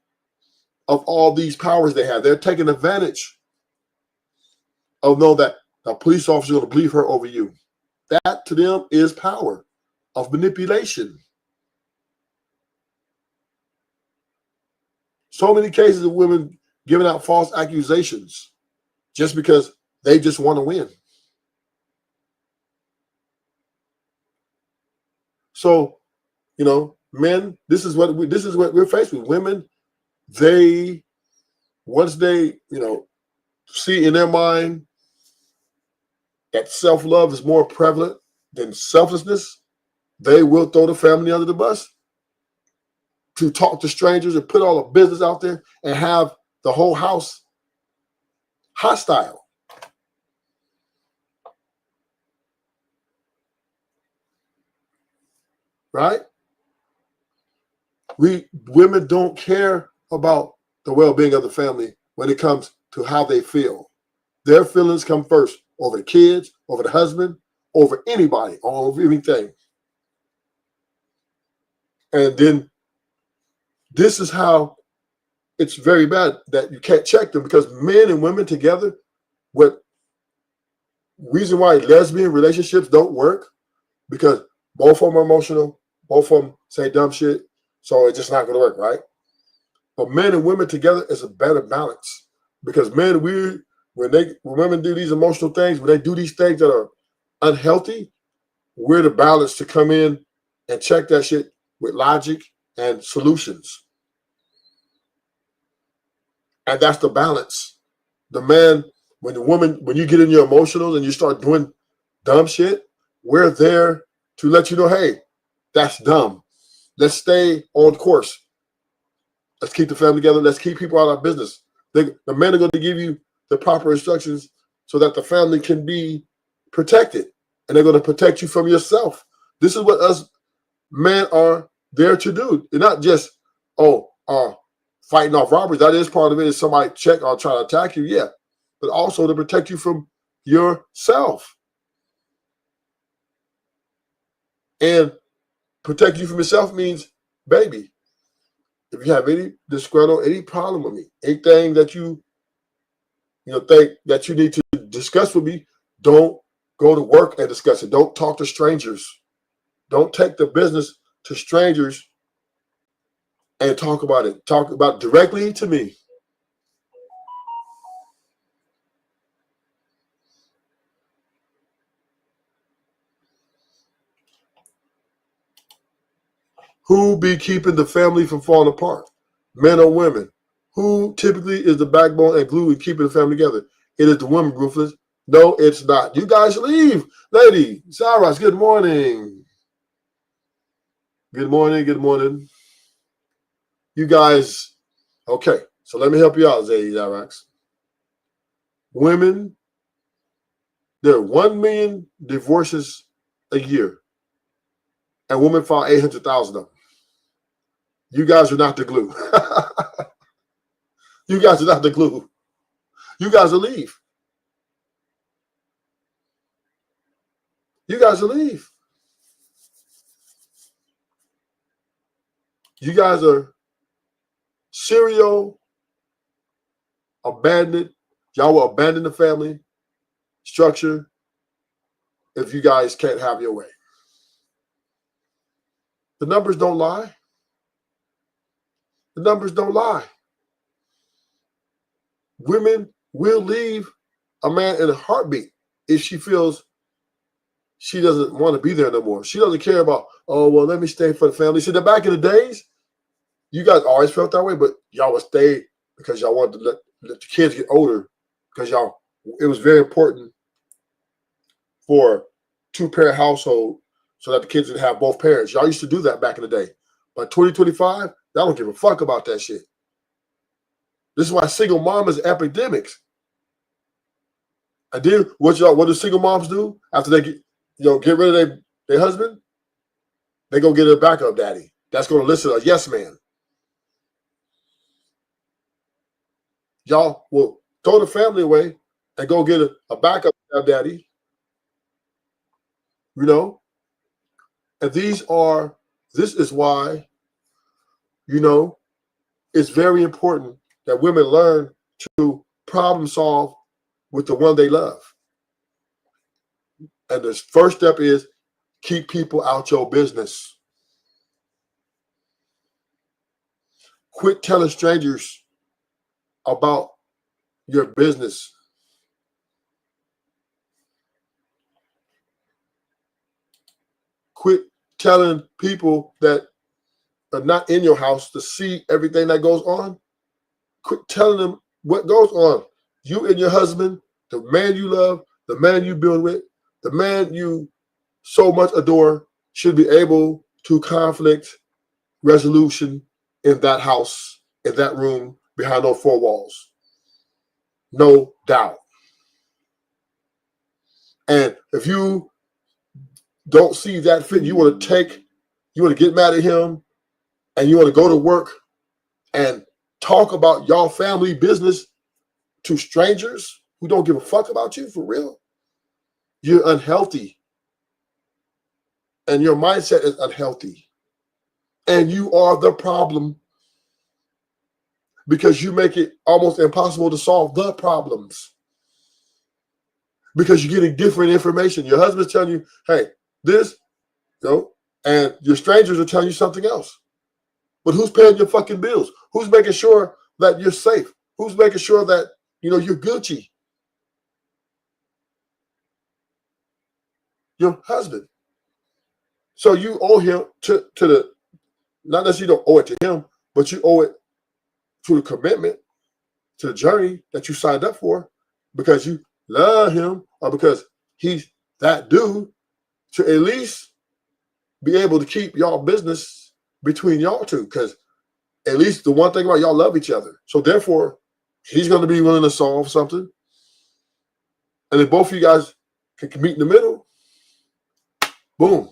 of all these powers they have. They're taking advantage of knowing that a police officer is going to believe her over you. That to them is power of manipulation. So many cases of women giving out false accusations just because they just want to win. So, men, this is what we're faced with. Women, once they, see in their mind that self-love is more prevalent than selflessness, they will throw the family under the bus to talk to strangers and put all the business out there and have the whole house hostile. Right? Women don't care about the well-being of the family when it comes to how they feel. Their feelings come first over the kids, over the husband, over anybody, or over anything. And then this is how it's very bad that you can't check them, because men and women together, what reason why lesbian relationships don't work, because both of them are emotional, both of them say dumb shit, so it's just not going to work, right? But men and women together is a better balance, because men, when women do these emotional things, when they do these things that are unhealthy, we're the balance to come in and check that shit with logic and solutions. And that's the balance. The man, when you get in your emotionals and you start doing dumb shit, we're there to let you know, hey, that's dumb. Let's stay on course. Let's keep the family together. Let's keep people out of our business. The men are going to give you the proper instructions so that the family can be protected. And they're going to protect you from yourself. This is what us men are there to do. You're not just, fighting off robbers. That is part of it. Is somebody check or try to attack you, yeah. But also to protect you from yourself. And protect you from yourself means, baby, if you have any disgruntled, any problem with me, anything that you think that you need to discuss with me, don't go to work and discuss it. Don't talk to strangers. Don't take the business to strangers and talk about it. Talk about it directly to me. Who be keeping the family from falling apart? Men or women? Who typically is the backbone and glue in keeping the family together? It is the women, Ruthless. No, it's not. You guys leave. Lady, Cyrus, good morning. Good morning, good morning. You guys, okay, so let me help you out, Cyrus. Women, there are 1 million divorces a year, and women file 800,000 of them. You guys are not the glue. You guys are not the glue. You guys will leave. You guys will leave. You guys are serial abandoned. Y'all will abandon the family structure if you guys can't have your way. The numbers don't lie. The numbers don't lie. Women will leave a man in a heartbeat if she feels she doesn't want to be there no more. She doesn't care about, oh, well, let me stay for the family. See, back in the days, you guys always felt that way, but y'all would stay because y'all wanted to let the kids get older because it was very important for two-parent household so that the kids would have both parents. Y'all used to do that back in the day. But 2025, I don't give a fuck about that shit. This is why single mom is epidemics. And then what do single moms do after they get rid of their husband? They go get a backup daddy that's going to listen, a yes man. Y'all will throw the family away and go get a backup daddy. You know? And this is why, it's very important that women learn to problem solve with the one they love. And the first step is keep people out your business. Quit telling strangers about your business. Quit telling people that are not in your house to see everything that goes on. Quit telling them what goes on. You and your husband, the man you love, the man you build with, the man you so much adore should be able to conflict resolution in that house, in that room, behind those four walls. No doubt. And if you don't see that fit, you want to get mad at him and you want to go to work and talk about y'all family business to strangers who don't give a fuck about you for real, you're unhealthy. And your mindset is unhealthy. And you are the problem because you make it almost impossible to solve the problems because you're getting different information. Your husband's telling you, hey, this, and your strangers are telling you something else. But who's paying your fucking bills? Who's making sure that you're safe? Who's making sure that, you're Gucci? Your husband. So you owe him to the, not that you don't owe it to him, but you owe it to the commitment, to the journey that you signed up for because you love him or because he's that dude to at least be able to keep y'all business between y'all two. Because at least the one thing about y'all love each other. So therefore, he's going to be willing to solve something. And if both of you guys can meet in the middle, boom,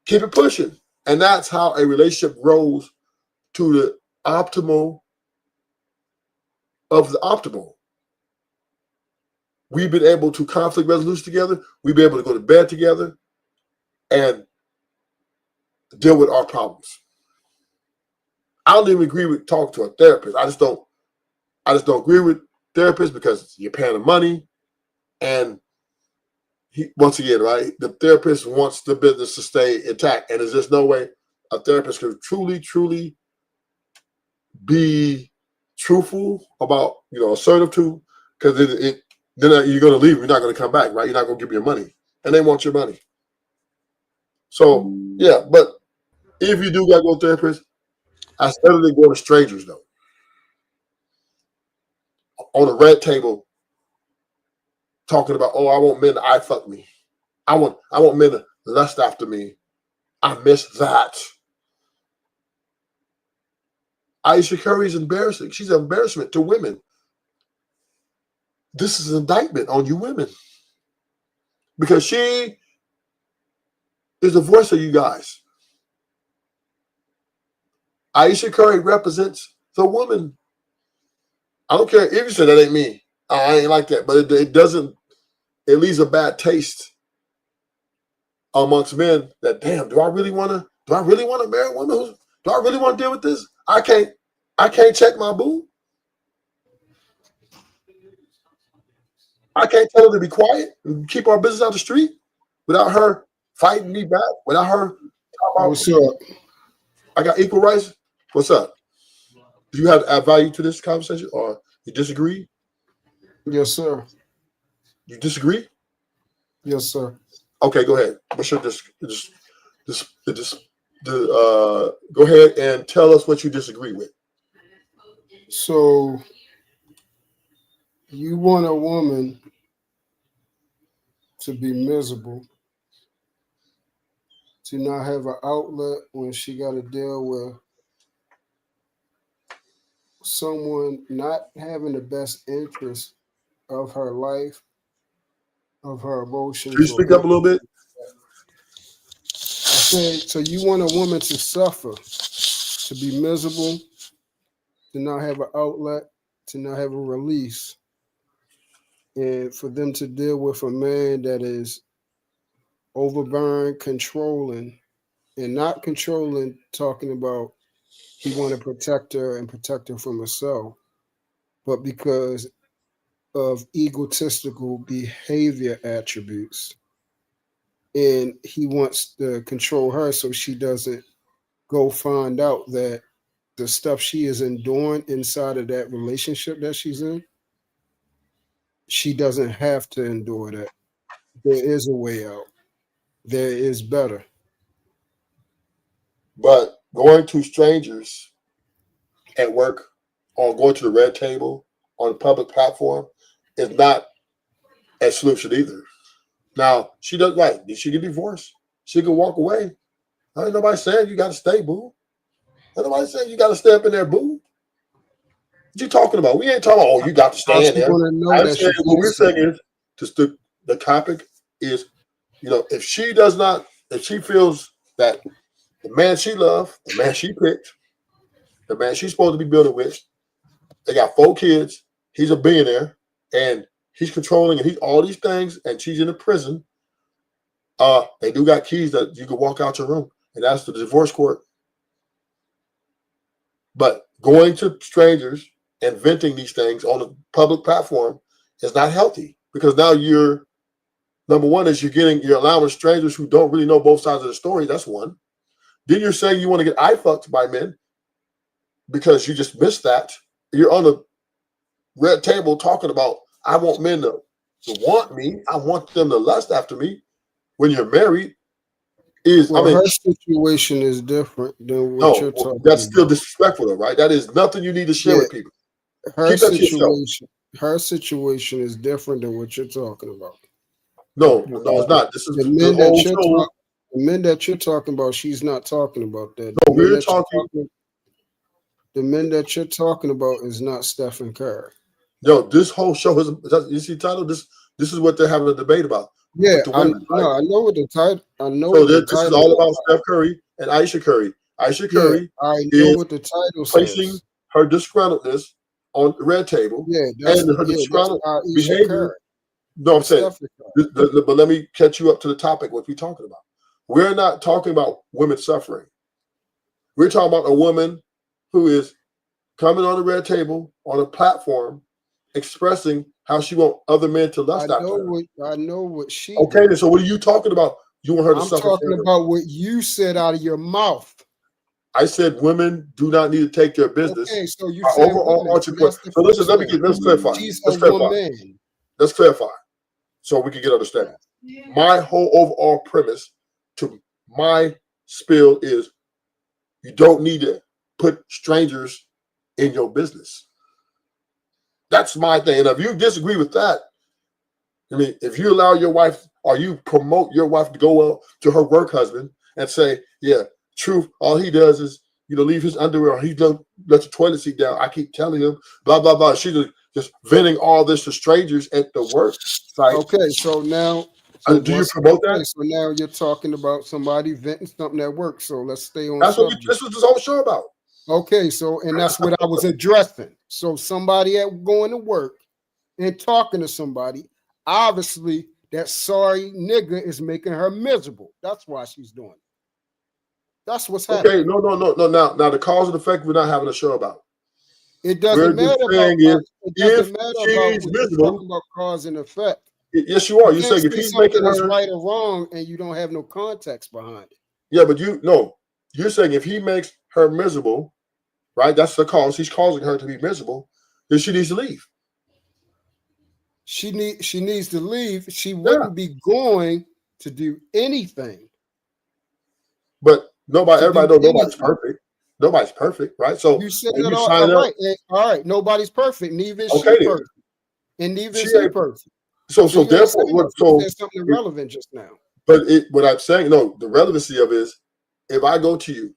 keep it pushing. And that's how a relationship grows to the optimal of the optimal. We've been able to conflict resolution together. We've been able to go to bed together and deal with our problems. I don't even agree with talking to a therapist. I just don't agree with therapists because you're paying the money. And once again, right, the therapist wants the business to stay intact. And there's just no way a therapist can truly be truthful about, assertive to, because then you're going to leave. You're not going to come back, right? You're not going to give me your money. And they want your money. So, yeah, but If you do got to go to a therapist, I started to go to strangers though. On the red table, talking about, oh, I want men to eye fuck me. I want men to lust after me. I miss that. Aisha Curry is embarrassing. She's an embarrassment to women. This is an indictment on you women. Because she is the voice of you guys. Aisha Curry represents the woman. I don't care if you say that ain't me. I ain't like that. But it doesn't, it leaves a bad taste amongst men that, damn, do I really want to marry a woman? Do I really want to deal with this? I can't check my boo. I can't tell her to be quiet and keep our business out the street without her fighting me back, without her talking about, What's up? I got equal rights. What's up? Do you have add value to this conversation or you disagree? Yes, sir. You disagree? Yes, sir. Okay, go ahead. What's your go ahead and tell us what you disagree with. So you want a woman to be miserable, to not have an outlet when she got to deal with someone not having the best interest of her life, of her emotions. Can you speak up a little bit? I said, so you want a woman to suffer, to be miserable, to not have an outlet, to not have a release, and for them to deal with a man that is overbearing, controlling, and not controlling, talking about he want to protect her and protect her from herself, but because of egotistical behavior attributes. And he wants to control her so she doesn't go find out that the stuff she is enduring inside of that relationship that she's in, she doesn't have to endure that. There is a way out. There is better. But going to strangers at work or going to the red table on a public platform is not a solution either. Now, she does right. She can divorce. She can walk away. Ain't nobody saying you got to stay, boo. Ain't nobody saying you got to stay up in there, boo. What you talking about? We ain't talking about, oh, you got to stay in there. I'm saying what we're saying is just the topic is, if she feels that the man she loved, the man she picked, the man she's supposed to be building with, they got 4 kids, he's a billionaire, and he's controlling and he's all these things, and she's in a prison. They do got keys that you can walk out your room, and that's the divorce court. But going to strangers and venting these things on a public platform is not healthy, because now you're, number one is you're allowing strangers who don't really know both sides of the story. That's one. Then you're saying you want to get eye fucked by men because you just missed that. You're on the red table talking about, I want men to want me. I want them to lust after me. When you're married, her situation is different than what you're talking about. That's still disrespectful, though, right? That is nothing you need to share with people. Her situation is different than what you're talking about. No, it's not. This is the men that you're talking about. She's not talking about that. No, we're talking. The men that you're talking about is not Steph Curry. No, this whole show is. You see, the title. This is what they're having a debate about. Yeah, I know what the title. I know. So this is all about Steph Curry and Aisha Curry. Aisha Curry I know what the title placing says. her disgruntledness on the red table and her disgruntled behavior. Curry. No, I'm saying, but let me catch you up to the topic. What we're talking about? We're not talking about women suffering. We're talking about a woman who is coming on the red table on a platform, expressing how she wants other men to lust after her. I know what she. Okay, then, so what are you talking about? You want her to suffer? I'm talking about what you said out of your mouth. I said women do not need to take their business. Okay, so you said women, so listen, let's clarify. Let's clarify so we can get understanding. My whole overall premise to my spiel is You don't need to put strangers in your business. That's my thing. And if you disagree with that, I mean, if you allow your wife or you promote your wife to go to her work husband and say, yeah, truth, all he does is, leave his underwear or he don't let the toilet seat down. I keep telling him, blah, blah, blah. She's just venting all this to strangers at the work site. Okay, so now. Do you promote that? So now you're talking about somebody venting something at work. So let's stay on That's subject. That's what this whole show about. Okay, so and that's what I was addressing. So somebody going to work and talking to somebody, obviously that sorry nigga is making her miserable. That's why she's doing it. That's what's happening. Okay, no. Now the cause and effect we're not having a show about. It doesn't matter about she's miserable about cause and effect. Yes, you are. You're saying if he's making her right or wrong, and you don't have no context behind it. Yeah, but you're saying if he makes her miserable, right? That's the cause. He's causing her to be miserable. Then she needs to leave. She needs to leave. She wouldn't be going to do anything. But nobody's perfect. Nobody's perfect, right? So you said that all right. Nobody's perfect. Neither is she perfect, and neither is he perfect. So therefore, there's something irrelevant just now. But what I'm saying, the relevancy of it is, if I go to you,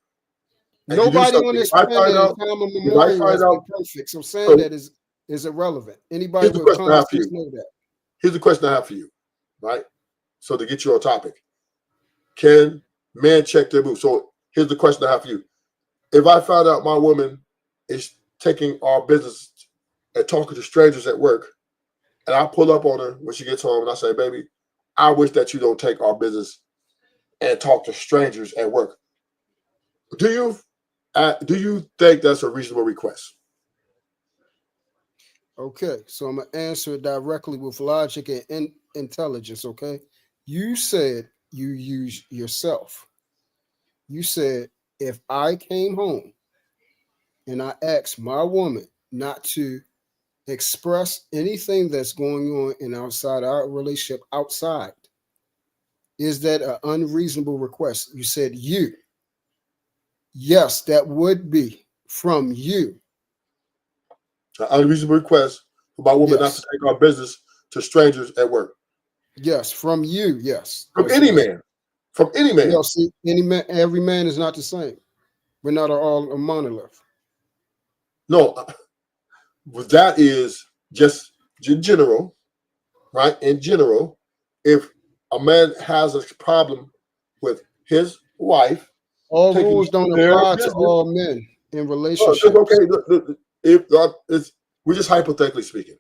nobody on this planet is perfect. So saying that is irrelevant. Anybody with conscience know that. Here's the question I have for you, right? So to get you on topic, can men check their boobs? So here's the question I have for you: if I found out my woman is taking our business and talking to strangers at work, and I pull up on her when she gets home and I say, baby, I wish that you don't take our business and talk to strangers at work. Do you think that's a reasonable request? Okay, so I'm going to answer it directly with logic and intelligence, okay? You said you use yourself. You said if I came home and I asked my woman not to express anything that's going on in outside our relationship outside, is that an unreasonable request? You said you. Yes, that would be from you. An unreasonable request for my woman not to take our business to strangers at work. Yes, from you. Yes, from any man. From any man. Yeah, see, every man is not the same. We're not all a monolith. No, that is just in general, right? In general, if a man has a problem with his wife, all rules don't apply to all men in relationships. Okay, we're just hypothetically speaking,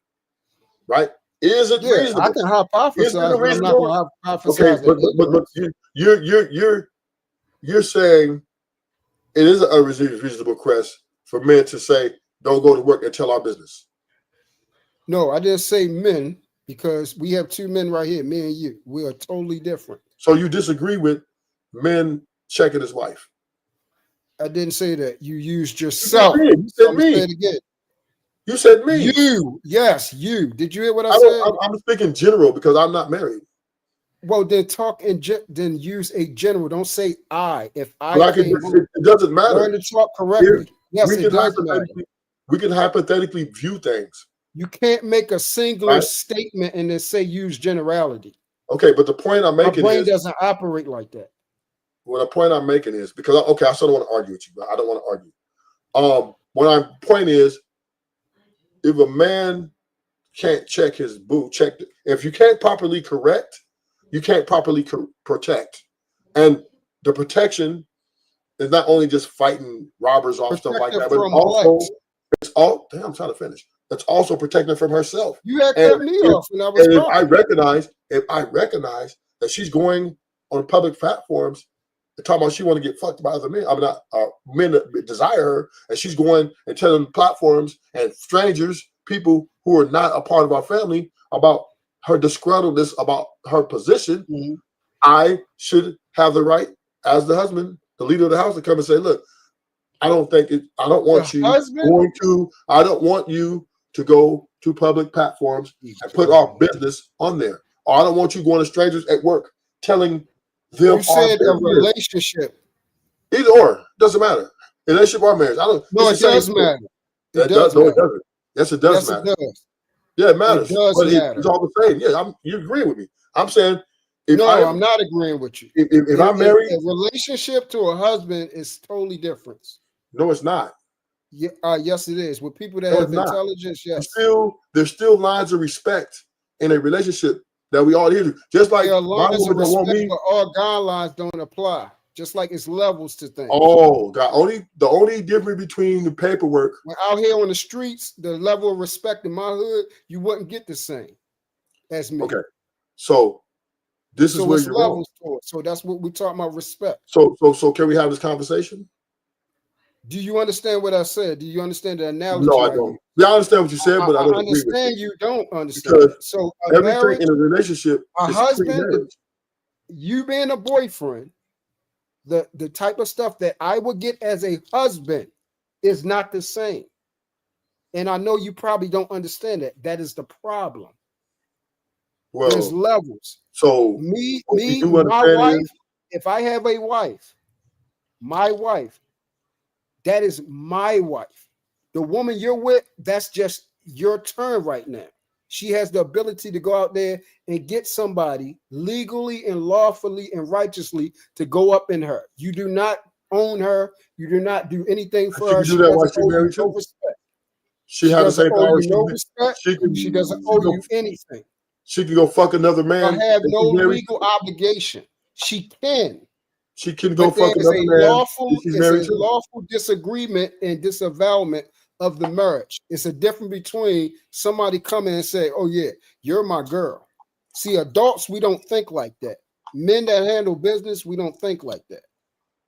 right? Is it reasonable? I can hypothesize, but I'm not going to hypothesize. Okay, you're saying it is a reasonable request for men to say, "Don't go to work and tell our business." No, I didn't say men, because we have two men right here, me and you. We are totally different. So you disagree with men checking his wife? I didn't say that. You used yourself. You said me. Say it again. You said me. You. Yes, you. Did you hear what I said? I'm speaking general because I'm not married. Well, then then use a general. Don't say I. If I it doesn't matter. Learn to talk correctly. Yes, it does matter. We can hypothetically view things. You can't make a singular statement and then say use generality. Okay, but the point I'm making is my brain doesn't operate like that. Well, the point I'm making is because I still don't want to argue with you, but I don't want to argue. Point is, if a man can't check his boob, if you can't properly correct, you can't properly protect, and the protection is not only just fighting robbers off stuff like that, but I'm trying to finish. It's also protecting from herself. You had cut me off, and I was. And if I recognize that she's going on public platforms, talking about she want to get fucked by other men. I mean, men that desire her, and she's going and telling platforms and strangers, people who are not a part of our family, about her disgruntledness about her position. Mm-hmm. I should have the right, as the husband, the leader of the house, to come and say, "Look, I don't want you to go to public platforms and put our business on there. Or I don't want you going to strangers at work telling them." You said a relationship. Either or, doesn't matter. Relationship or marriage. I don't. No, it does matter. It does No, matter. it doesn't. Yes, it does Yes, matter. it does. Yeah, it matters. It does But matter. it's all the same. Yeah, you agree with me. I'm saying No, I'm not agreeing with you. If I'm married, a relationship to a husband is totally different. no, it's not. Yeah, yes, it is. With people that No, have it's not. intelligence, yes. There's still lines of respect in a relationship that we all adhere to. Just like there are my lines of woman don't want respect, me. but all guidelines don't apply. Just like it's levels to things. Oh God! The only difference between the paperwork. When out here on the streets, the level of respect in my hood, you wouldn't get the same as me. Okay, so this is where it's you're levels wrong. to it. So that's what we're talking about, respect. So can we have this conversation? Do you understand what I said? Do you understand the analogy? No, I don't. Yeah, I understand what you said, but I don't agree with understand you. You don't understand. Because so everything marriage, in a relationship, a is husband, you being a boyfriend, the type of stuff that I would get as a husband is not the same. And I know you probably don't understand that. That is the problem. Well, there's levels. So my wife, if I have a wife, my wife, that is my wife. The woman you're with, that's just your turn right now. She has the ability to go out there and get somebody legally and lawfully and righteously to go up in her. You do not own her. You do not do anything for her. She do that while she's married too. Respect. She has the same power. No respect. She doesn't owe you anything. She can go fuck another man. I have no legal obligation. She can. She can go fuck another man. It's a lawful disagreement and disavowalment of the marriage. It's a difference between somebody coming and say, "Oh yeah, you're my girl." See, adults, we don't think like that. Men that handle business, we don't think like that.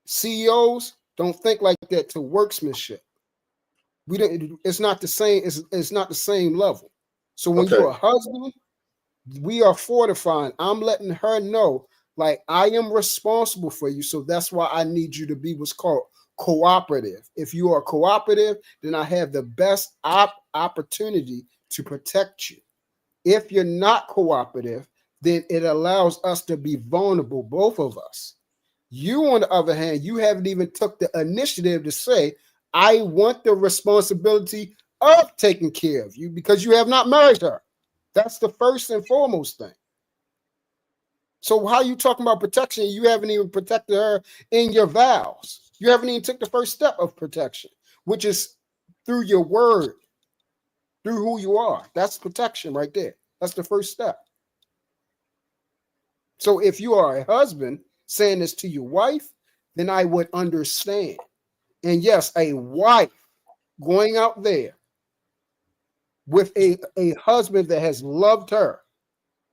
CEOs don't think like that to worksmanship. We don't. It's not the same. It's not the same level. So when you're a husband, we are fortifying. I'm letting her know, like, I am responsible for you. So that's why I need you to be what's called cooperative. If you are cooperative, then I have the best opportunity to protect you. If you're not cooperative, then it allows us to be vulnerable, both of us. You, on the other hand, you haven't even took the initiative to say, I want the responsibility of taking care of you, because you have not married her. That's the first and foremost thing. So how are you talking about protection? You haven't even protected her in your vows. You haven't even took the first step of protection, which is through your word, through who you are. That's protection right there. That's the first step. So if you are a husband saying this to your wife, then I would understand. And yes, a wife going out there with a husband that has loved her,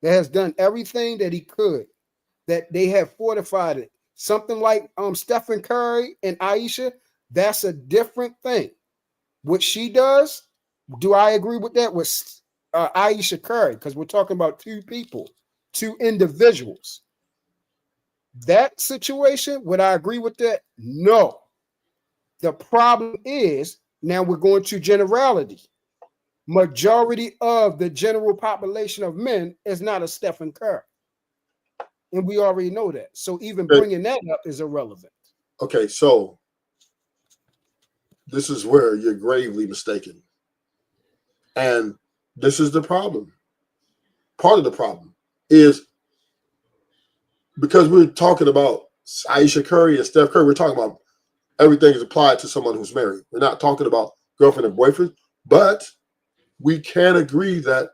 that has done everything that he could, that they have fortified it. Something like Stephen Curry and Aisha, that's a different thing. What she does, do I agree with that? With Aisha Curry, because we're talking about two people, two individuals. That situation, would I agree with that? No. The problem is, now we're going to generality. Majority of the general population of men is not a Stephen Curry. And we already know that. So even bringing that up is irrelevant. Okay, so this is where you're gravely mistaken. And this is the problem. Part of the problem is because we're talking about Aisha Curry and Steph Curry, we're talking about everything is applied to someone who's married. We're not talking about girlfriend and boyfriend, but we can agree that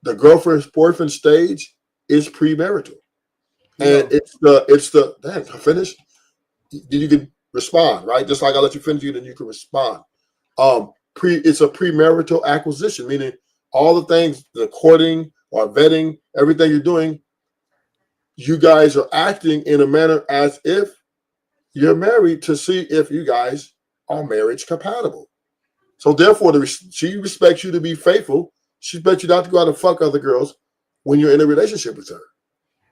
the girlfriend-boyfriend stage is premarital. And it's the damn, I finished. You can respond, right? Just like I let you finish, then you can respond. It's a premarital acquisition, meaning all the things, the courting or vetting, everything you're doing, you guys are acting in a manner as if you're married to see if you guys are marriage compatible. So therefore, she respects you to be faithful. She expects you not to go out and fuck other girls when you're in a relationship with her.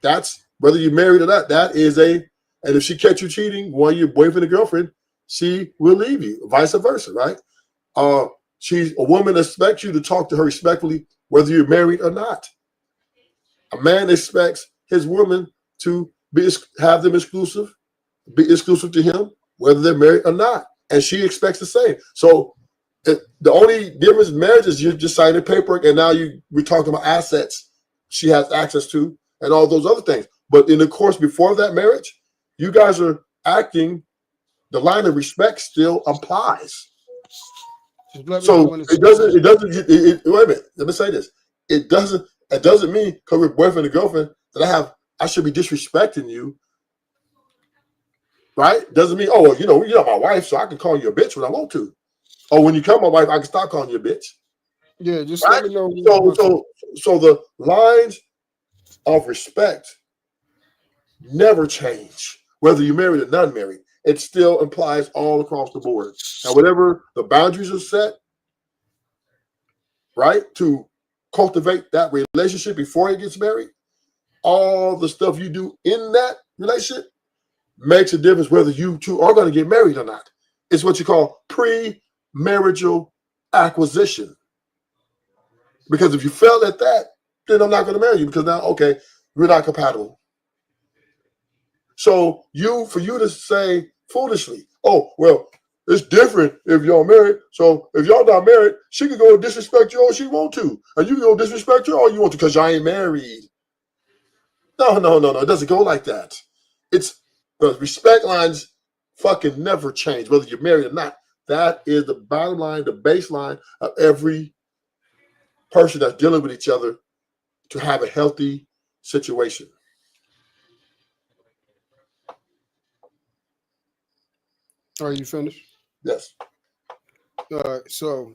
That's whether you're married or not. That is and if she catch you cheating while you're boyfriend and girlfriend, she will leave you, vice versa, right? She's a woman that expects you to talk to her respectfully, whether you're married or not. A man expects his woman to have them exclusive. be exclusive to him, whether they're married or not. And she expects the same. So the only difference in marriage is you just signing paperwork, and now we're talking about assets she has access to and all those other things. But in the course before that marriage, you guys are acting, the line of respect still applies. So it doesn't, wait a minute, let me say this. It doesn't mean because we're boyfriend and girlfriend that I should be disrespecting you. Right? Doesn't mean, oh, well, you're my wife, so I can call you a bitch when I want to. Or when you come my wife, I can stop calling you a bitch. Yeah, just right? let me know. So the lines of respect never change, whether you're married or non-married. It still applies all across the board. Now, whatever the boundaries are set, right, to cultivate that relationship before it gets married, all the stuff you do in that relationship makes a difference whether you two are going to get married or not. It's what you call pre-marital acquisition. Because if you fail at that, then I'm not going to marry you because now, okay, we're not compatible. So for you to say foolishly, oh, well, it's different if y'all married. So if y'all not married, she can go and disrespect you all she want to. And you can go disrespect her all you want to because y'all ain't married. No. It doesn't go like that. It's the respect lines fucking never change, whether you're married or not. That is the bottom line, the baseline of every person that's dealing with each other to have a healthy situation. Are you finished? Yes. All right. So,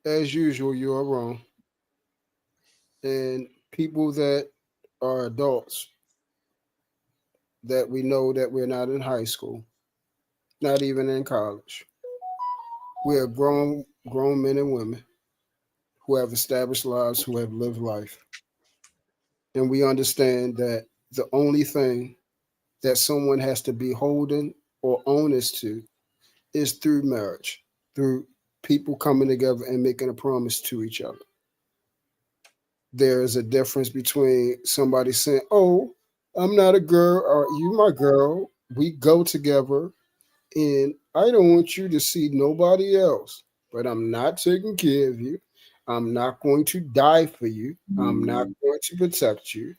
as usual, you are wrong. And people that are adults that we know that we're not in high school, not even in college. We are grown men and women who have established lives, who have lived life. And we understand that the only thing that someone has to be holding or honest to is through marriage, through people coming together and making a promise to each other. There is a difference between somebody saying, oh, I'm not a girl, or you my girl. We go together, and I don't want you to see nobody else, but I'm not taking care of you. I'm not going to die for you. I'm not going to protect you.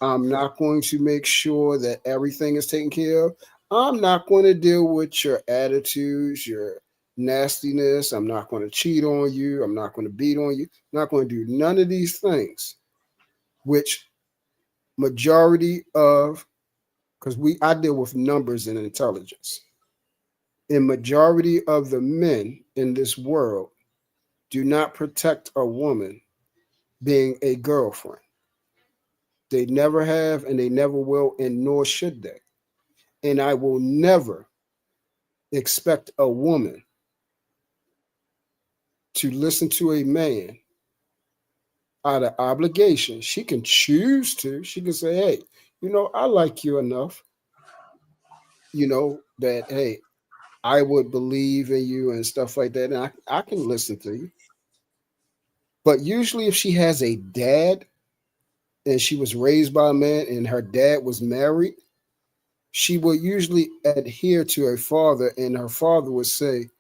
I'm not going to make sure that everything is taken care of. I'm not going to deal with your attitudes, your nastiness. I'm not going to cheat on you. I'm not going to beat on you. I'm not going to do none of these things, which majority of, because I deal with numbers and intelligence. And majority of the men in this world do not protect a woman being a girlfriend. They never have, and they never will, and nor should they. And I will never expect a woman to listen to a man out of obligation. She can choose to. She can say, hey, I like you enough, that, hey, I would believe in you and stuff like that. And I can listen to you. But usually if she has a dad and she was raised by a man and her dad was married, she would usually adhere to her father, and her father would say,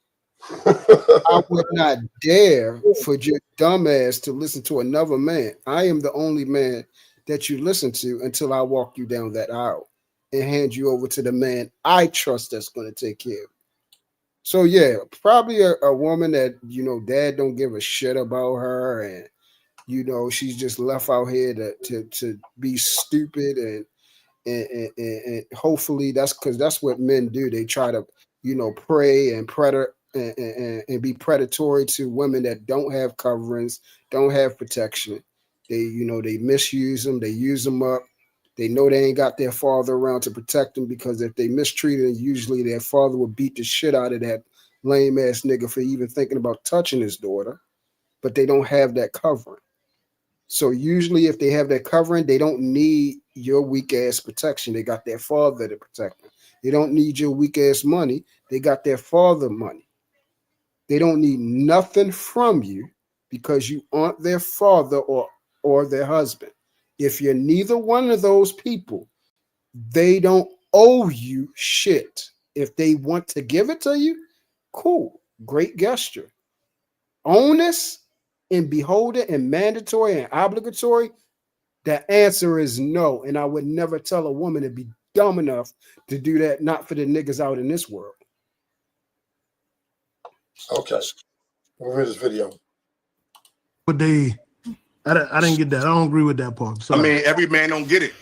I would not dare for your dumbass to listen to another man. I am the only man that you listen to until I walk you down that aisle and hand you over to the man I trust that's going to take care of you. So yeah, probably a woman that, dad don't give a shit about her, and she's just left out here to be stupid, and hopefully that's because that's what men do. They try to, prey and predator and be predatory to women that don't have coverings, don't have protection. They misuse them, they use them up. They know they ain't got their father around to protect them, because if they mistreated, usually their father would beat the shit out of that lame ass nigga for even thinking about touching his daughter, but they don't have that covering. So usually if they have that covering, they don't need your weak ass protection. They got their father to protect them. They don't need your weak ass money. They got their father money. They don't need nothing from you because you aren't their father or their husband. If you're neither one of those people, they don't owe you shit. If they want to give it to you, cool, great gesture. Onus and beholden and mandatory and obligatory, the answer is no. And I would never tell a woman to be dumb enough to do that, not for the niggas out in this world. Okay. We'll read this video. But I didn't get that. I don't agree with that part. Sorry. I mean, every man don't get it.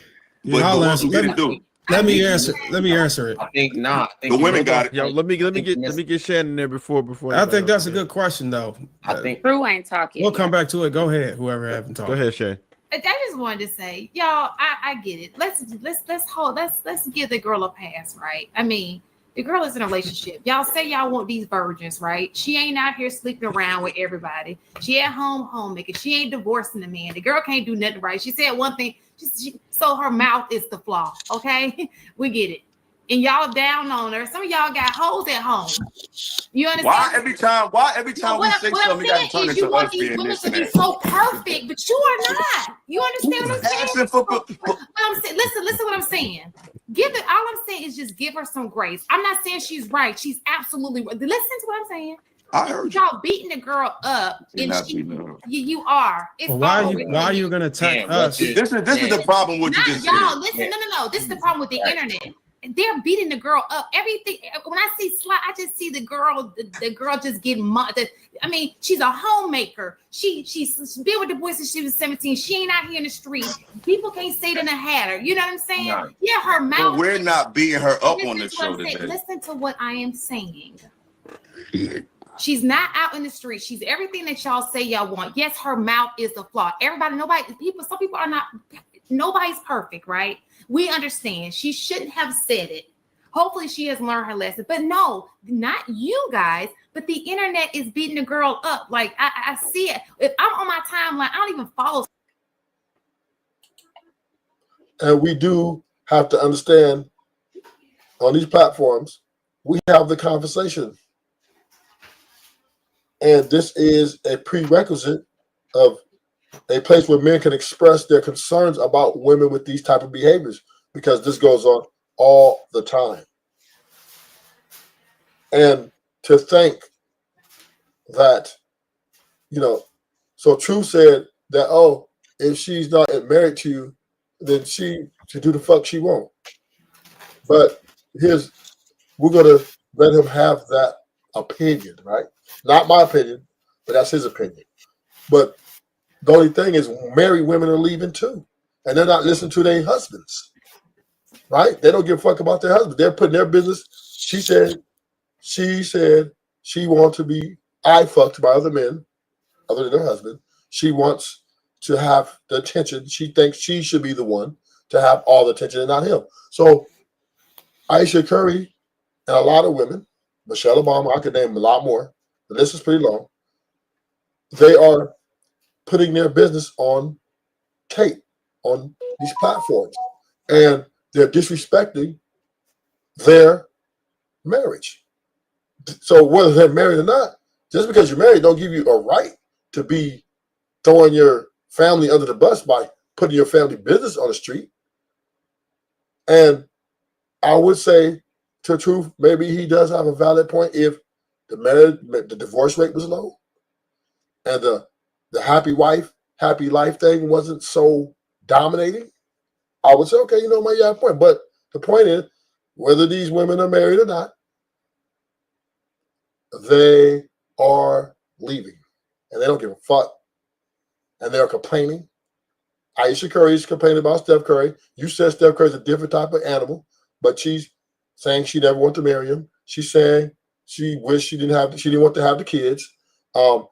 Yeah, But the answer. women do. Let me answer it. I think not. The women got it. Yo, let me get Shannon there before. I think that's a good question though. I think Drew ain't talking. We'll come back to it. Go ahead, whoever haven't talked. Go ahead, Shay. I just wanted to say, y'all, I get it. Let's give the girl a pass, right? I mean, the girl is in a relationship. Y'all say y'all want these virgins, right? She ain't out here sleeping around with everybody. She at home homemaker. She ain't divorcing the man. The girl can't do nothing right. She said one thing, so her mouth is the flaw. Okay, we get it. And y'all down on her. Some of y'all got hoes at home. You understand? Why every time we say what something, we got to turn you into want us these being women this to and be that? so perfect, but you are not. You understand what I'm saying? Asking for- What I'm saying. Listen what I'm saying. All I'm saying is just give her some grace. I'm not saying she's right. She's absolutely right. Listen to what I'm saying. I heard you. Y'all beating the girl up, You're and not beating her up. you are. It's Well, why already- are you gonna attack Yeah, us? This is the problem with you Not just y'all. said. Listen, no. This is the problem with the internet. They're beating the girl up. Everything. When I see Sly, I just see the girl just getting. I mean, she's a homemaker. She's been with the boys since she was 17. She ain't out here in the street. People can't say that I had her. You know what I'm saying? No. Yeah, her mouth. But we're not beating her up on Listen this to what show I'm saying. today. Listen to what I am saying. She's not out in the street. She's everything that y'all say y'all want. Yes, her mouth is a flaw. Some people are not, nobody's perfect, right? We understand. She shouldn't have said it. Hopefully she has learned her lesson. But no, not you guys, but the internet is beating the girl up. Like I see it. If I'm on my timeline, I don't even follow. And we do have to understand on these platforms, we have the conversation. And this is a prerequisite of a place where men can express their concerns about women with these type of behaviors, because this goes on all the time. And to think that, so True said that, oh, if she's not married to you, then she can do the fuck she won't. But we're going to let him have that opinion, right? Not my opinion, but that's his opinion. But the only thing is, married women are leaving too, and they're not listening to their husbands, right? They don't give a fuck about their husbands. They're putting their business. She said she wants to be fucked by other men other than her husband. She wants to have the attention. She thinks she should be the one to have all the attention and not him. So Aisha Curry and a lot of women, Michelle Obama, I could name a lot more. The list is pretty long. They are putting their business on tape on these platforms, and they're disrespecting their marriage. So whether they're married or not, just because you're married don't give you a right to be throwing your family under the bus by putting your family business on the street. And I would say, to the truth, maybe he does have a valid point. If the divorce rate was low, and the happy life thing wasn't so dominating, I would say, okay, you have a point. But the point is, whether these women are married or not, they are leaving, and they don't give a fuck, and they're complaining. Aisha Curry is complaining about Steph Curry. You said Steph Curry's a different type of animal, but she's saying she never wanted to marry him. She's saying she wished she didn't want to have the kids.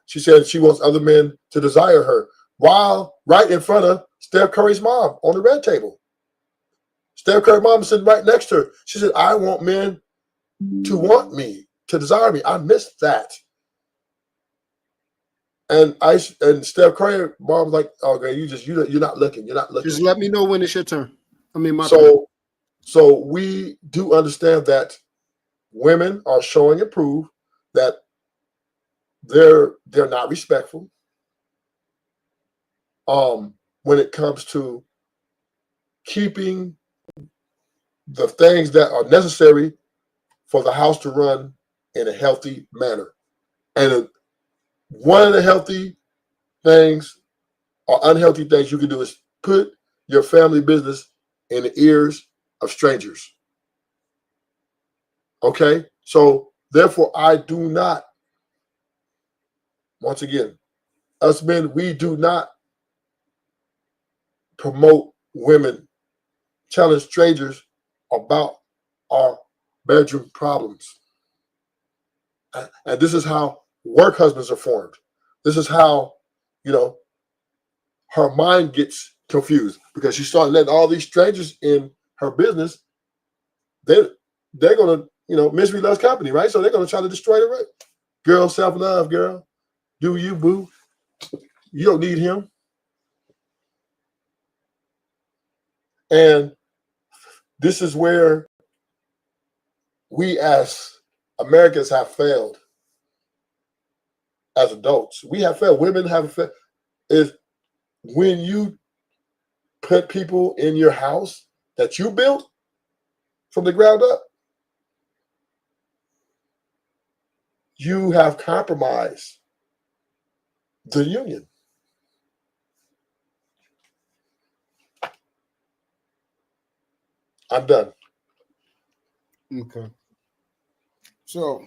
She said she wants other men to desire her, while right in front of Steph Curry's mom on the red table. Steph Curry's mom is sitting right next to her. She said, I want men to want me, to desire me. I missed that. And Steph Curry mom's like, okay, you're not looking. You're not looking. Just let me know when it's your turn. So we do understand that women are showing and prove that they're not respectful when it comes to keeping the things that are necessary for the house to run in a healthy manner. And one of the healthy things or unhealthy things you can do is put your family business in the ears of strangers. Okay? So therefore, I do not, once again, us men, we do not promote women telling strangers about our bedroom problems. And this is how work husbands are formed. This is how, you know, her mind gets confused because she started letting all these strangers in her business. They're gonna, misery loves company, right? So they're gonna try to destroy the rest. Girl, self-love, girl. Do you, boo. You don't need him. And this is where we as Americans have failed as adults. We have failed. Women have failed. Is when you put people in your house that you built from the ground up, you have compromised the union. I'm done. Okay. So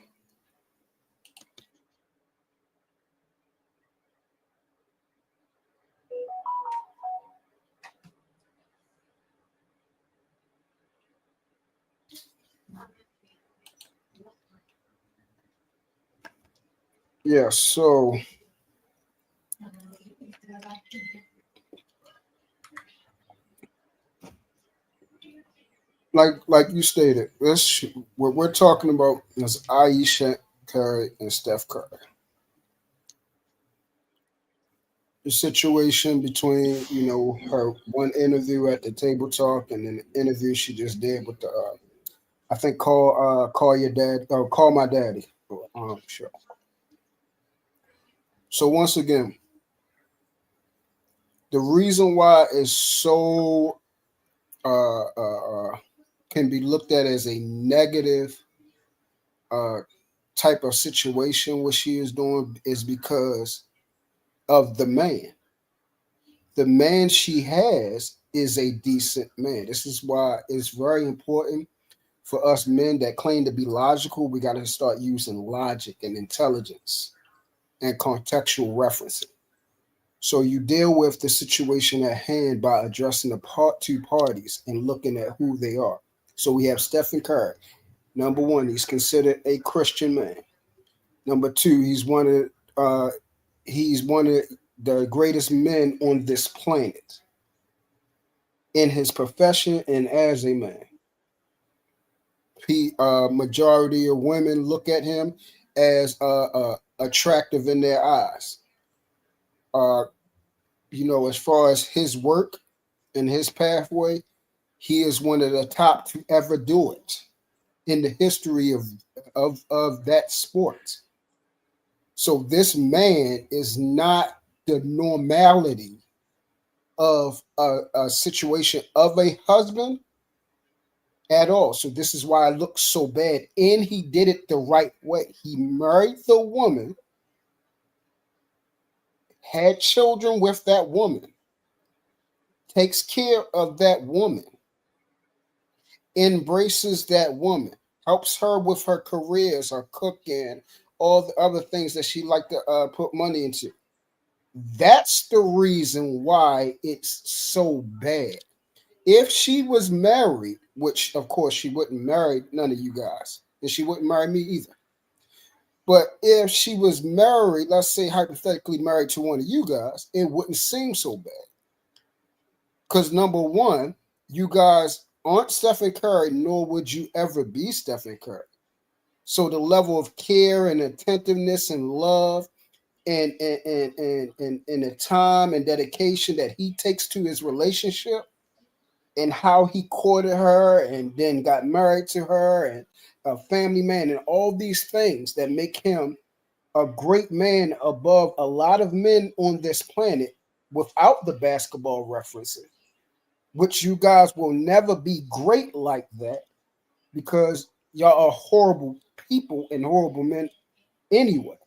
yeah, so like you stated, this what we're talking about is Aisha Curry and Steph Curry. The situation between her one interview at the table talk and then the interview she just did with the I think call your dad or call my daddy. Sure. So once again, the reason why it's so can be looked at as a negative type of situation what she is doing is because of the man. The man she has is a decent man. This is why it's very important for us men that claim to be logical. We got to start using logic and intelligence and contextual referencing. So you deal with the situation at hand by addressing the two parties and looking at who they are. So we have Stephen Curry. Number one, he's considered a Christian man. Number two, he's one of the greatest men on this planet in his profession and as a man. He majority of women look at him as attractive in their eyes. As far as his work and his pathway, he is one of the top to ever do it in the history of that sport. So this man is not the normality of a situation of a husband at all. So this is why it looks so bad. And he did it the right way. He married the woman, had children with that woman, takes care of that woman, embraces that woman, helps her with her careers, her cooking, all the other things that she like to put money into. That's the reason why it's so bad. If she was married, which of course she wouldn't marry none of you guys, and she wouldn't marry me either. But if she was married, let's say hypothetically married to one of you guys, it wouldn't seem so bad. Because number one, you guys aren't Stephen Curry, nor would you ever be Stephen Curry. So the level of care and attentiveness and love and the time and dedication that he takes to his relationship and how he courted her and then got married to her and a family man and all these things that make him a great man above a lot of men on this planet without the basketball referencing. which you guys will never be great like that because y'all are horrible people and horrible men anyway.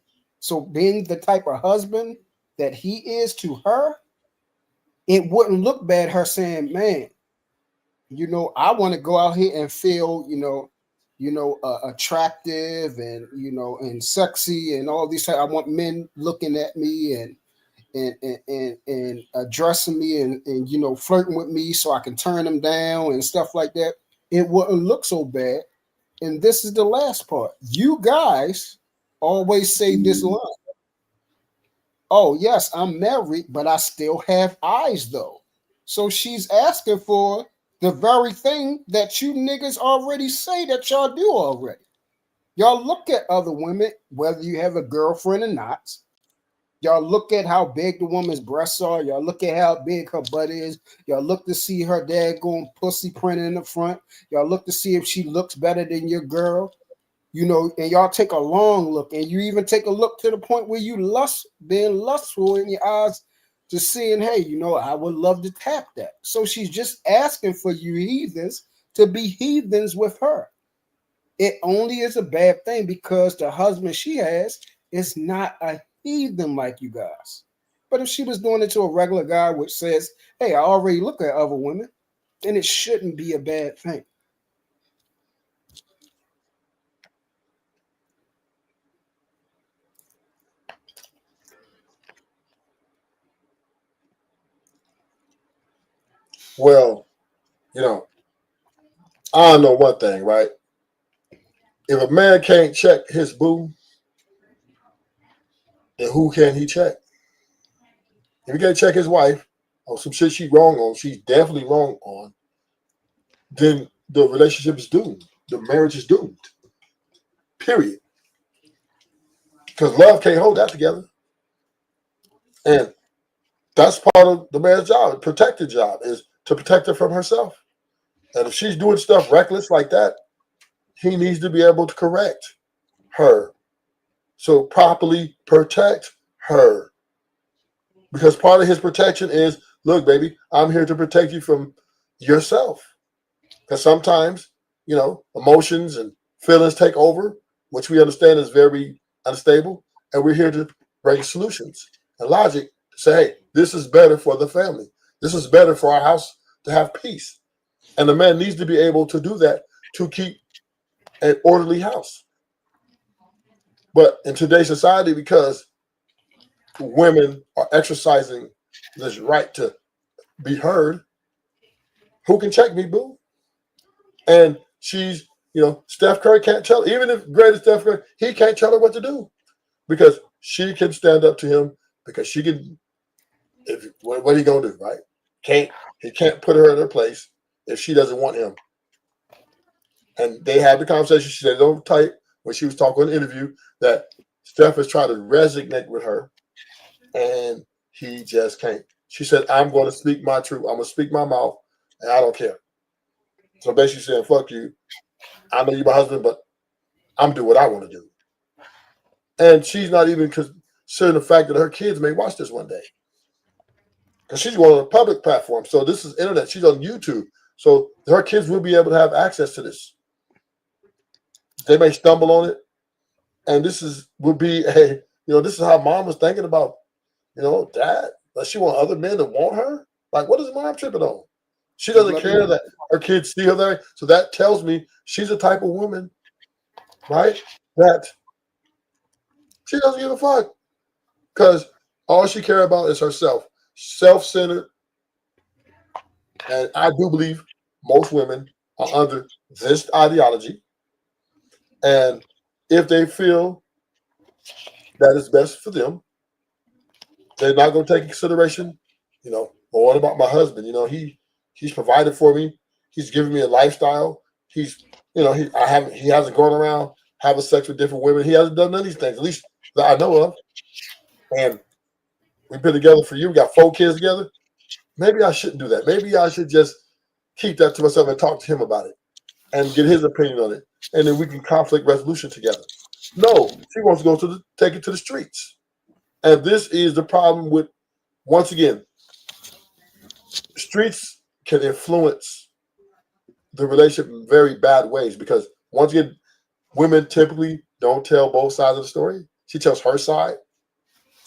So being the type of husband that he is to her, it wouldn't look bad her saying, man, you know, I want to go out here and feel, attractive and, and sexy and all these. I want men looking at me and addressing me and flirting with me so I can turn them down and stuff like that. It wouldn't look so bad. And this is the last part. You guys always say this line. Oh, yes, I'm married, but I still have eyes though. So she's asking for the very thing that you niggas already say that y'all do already. Y'all look at other women, whether you have a girlfriend or not. Y'all look at how big the woman's breasts are. Y'all look at how big her butt is. Y'all look to see her daggone pussy print in the front. Y'all look to see if she looks better than your girl. And y'all take a long look, and you even take a look to the point where you being lustful in your eyes to seeing, hey, I would love to tap that. So she's just asking for you heathens to be heathens with her. It only is a bad thing because the husband she has is not a heathen like you guys. But if she was doing it to a regular guy, which says, hey, I already look at other women, then it shouldn't be a bad thing. Well, I know one thing, right? If a man can't check his boo, then who can he check? If he can't check his wife on some shit she's wrong on, she's definitely wrong on, then the relationship is doomed. The marriage is doomed. Period. Because love can't hold that together. And that's part of the man's job. Protective job is to protect her from herself. And if she's doing stuff reckless like that, he needs to be able to correct her. So properly protect her. Because part of his protection is, look, baby, I'm here to protect you from yourself. Because sometimes, emotions and feelings take over, which we understand is very unstable. And we're here to bring solutions and logic to say, hey, this is better for the family. This is better for our house to have peace. And the man needs to be able to do that to keep an orderly house. But in today's society, because women are exercising this right to be heard, who can check me, boo? And she's, Steph Curry can't tell, even if great as Steph Curry, he can't tell her what to do because she can stand up to him because she can, what are you going to do, right? He can't put her in her place if she doesn't want him. And they had the conversation. She said, don't type when she was talking in the interview that Steph is trying to resonate with her and he just can't. She said, I'm going to speak my truth. I'm going to speak my mouth and I don't care. So basically saying, fuck you. I know you're my husband, but I'm doing what I want to do. And she's not even considering the fact that her kids may watch this one day. Because she's going on a public platform. So this is internet. She's on YouTube. So her kids will be able to have access to this. They may stumble on it. And this would be this is how mom was thinking about, dad. Does she want other men to want her? Like, what is mom tripping on? She doesn't care that her kids see her there. So that tells me she's the type of woman, right, that she doesn't give a fuck. Because all she cares about is herself. Self-centered. And I do believe most women are under this ideology. And if they feel that is best for them, they're not going to take into consideration, well, what about my husband? He's provided for me. He's given me a lifestyle. He's, he hasn't gone around having sex with different women. He hasn't done none of these things, at least that I know of. And we've been together for years. We got 4 kids together. Maybe I shouldn't do that. Maybe I should just keep that to myself and talk to him about it and get his opinion on it. And then we can conflict resolution together. No, she wants to go take it to the streets. And this is the problem with, once again, streets can influence the relationship in very bad ways, because once again, women typically don't tell both sides of the story. She tells her side,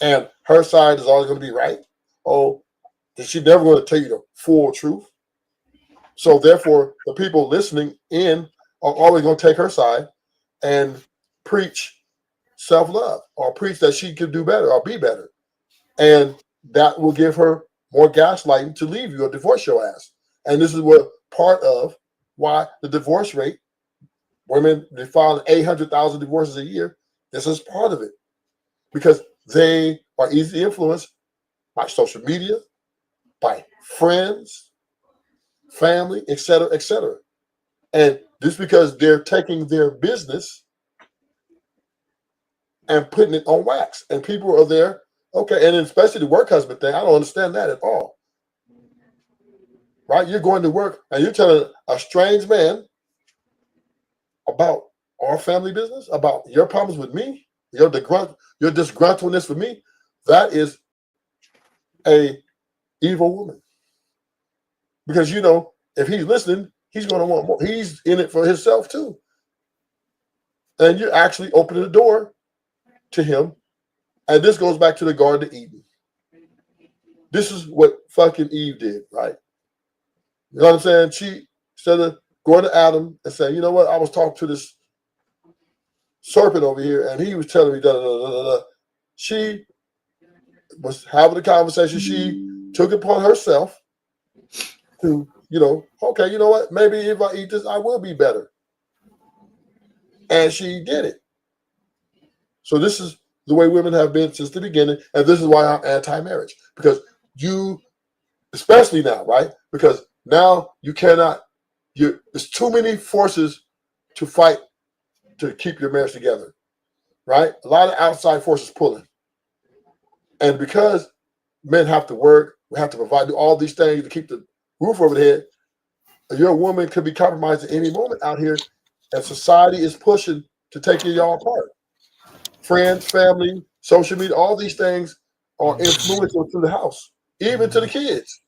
and her side is always going to be right. Oh, she's never going to tell you the full truth. So therefore, the people listening in are always going to take her side and preach self-love or preach that she could do better or be better. And that will give her more gaslighting to leave you or divorce your ass. And this is what part of why the divorce rate, women, they file 800,000 divorces a year. This is part of it, because they are easily influenced by social media, by friends, family, etc., etc. And just because they're taking their business and putting it on wax, and people are there, okay, and especially the work husband thing, I don't understand that at all. Right? You're going to work and you're telling a strange man about our family business, about your problems with me, your disgruntledness with me. That is a evil woman. Because if he's listening, he's going to want more. He's in it for himself too. And you're actually opening the door to him. And this goes back to the Garden of Eden. This is what fucking Eve did, right? You know what I'm saying? She, instead of going to Adam and saying, you know what, I was talking to this serpent over here, and he was telling me da da da da da. She was having a conversation. She took it upon herself to, okay, you know what? Maybe if I eat this, I will be better. And she did it. So this is the way women have been since the beginning, and this is why I'm anti-marriage, because especially now, right? Because now you cannot. There's too many forces to fight to keep your marriage together, right? A lot of outside forces pulling. And because men have to work, we have to provide all these things to keep the roof over the head, your woman could be compromised at any moment out here, and society is pushing to take y'all apart. Friends, family, social media, all these things are influential to the house, even to the kids.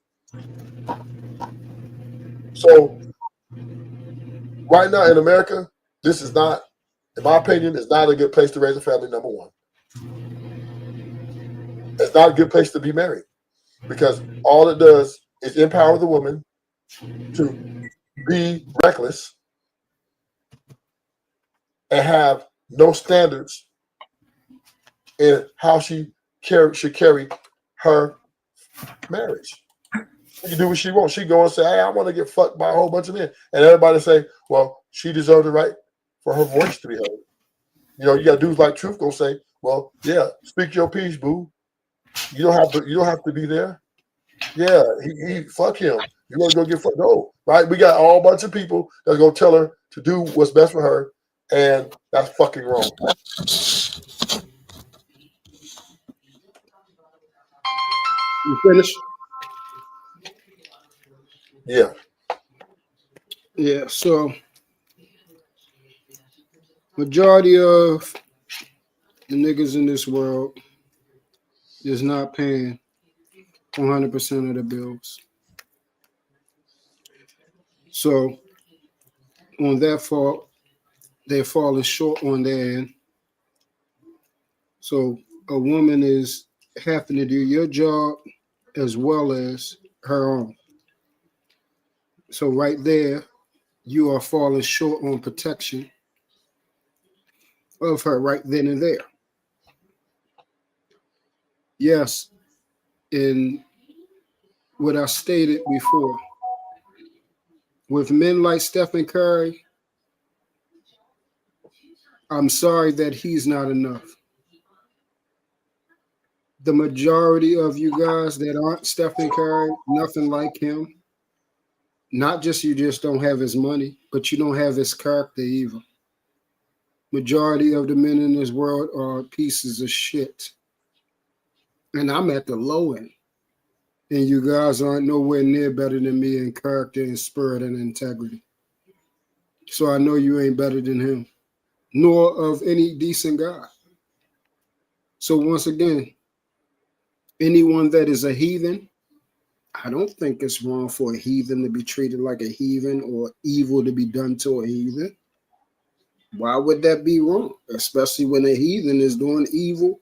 So right now in America, this is not, in my opinion, is not a good place to raise a family, number one. It's not a good place to be married, because all it does is empower the woman to be reckless and have no standards in how she should carry her marriage. She can do what she wants. She go and say, hey, I want to get fucked by a whole bunch of men. And everybody say, well, she deserves the right for her voice to be heard. You got dudes like Truth gonna say, well, yeah, speak your piece, boo. You don't have to be there. Yeah, he fuck him. You want to go get fucked? No, right? We got all bunch of people that's gonna tell her to do what's best for her, and that's fucking wrong. You finished? Yeah. Yeah. So, majority of the niggas in this world is not paying 100% of the bills. So, on that fault, they're falling short on their end. So, a woman is having to do your job as well as her own. So, right there, you are falling short on protection of her right then and there. Yes, in what I stated before, with men like Stephen Curry, I'm sorry that he's not enough. The majority of you guys that aren't Stephen Curry, nothing like him, not just you just don't have his money, but you don't have his character either. Majority of the men in this world are pieces of shit. And I'm at the low end. And you guys aren't nowhere near better than me in character and spirit and integrity. So I know you ain't better than him, nor of any decent guy. So once again, anyone that is a heathen I don't think it's wrong for a heathen to be treated like a heathen or evil to be done to a heathen. Why would that be wrong? Especially when a heathen is doing evil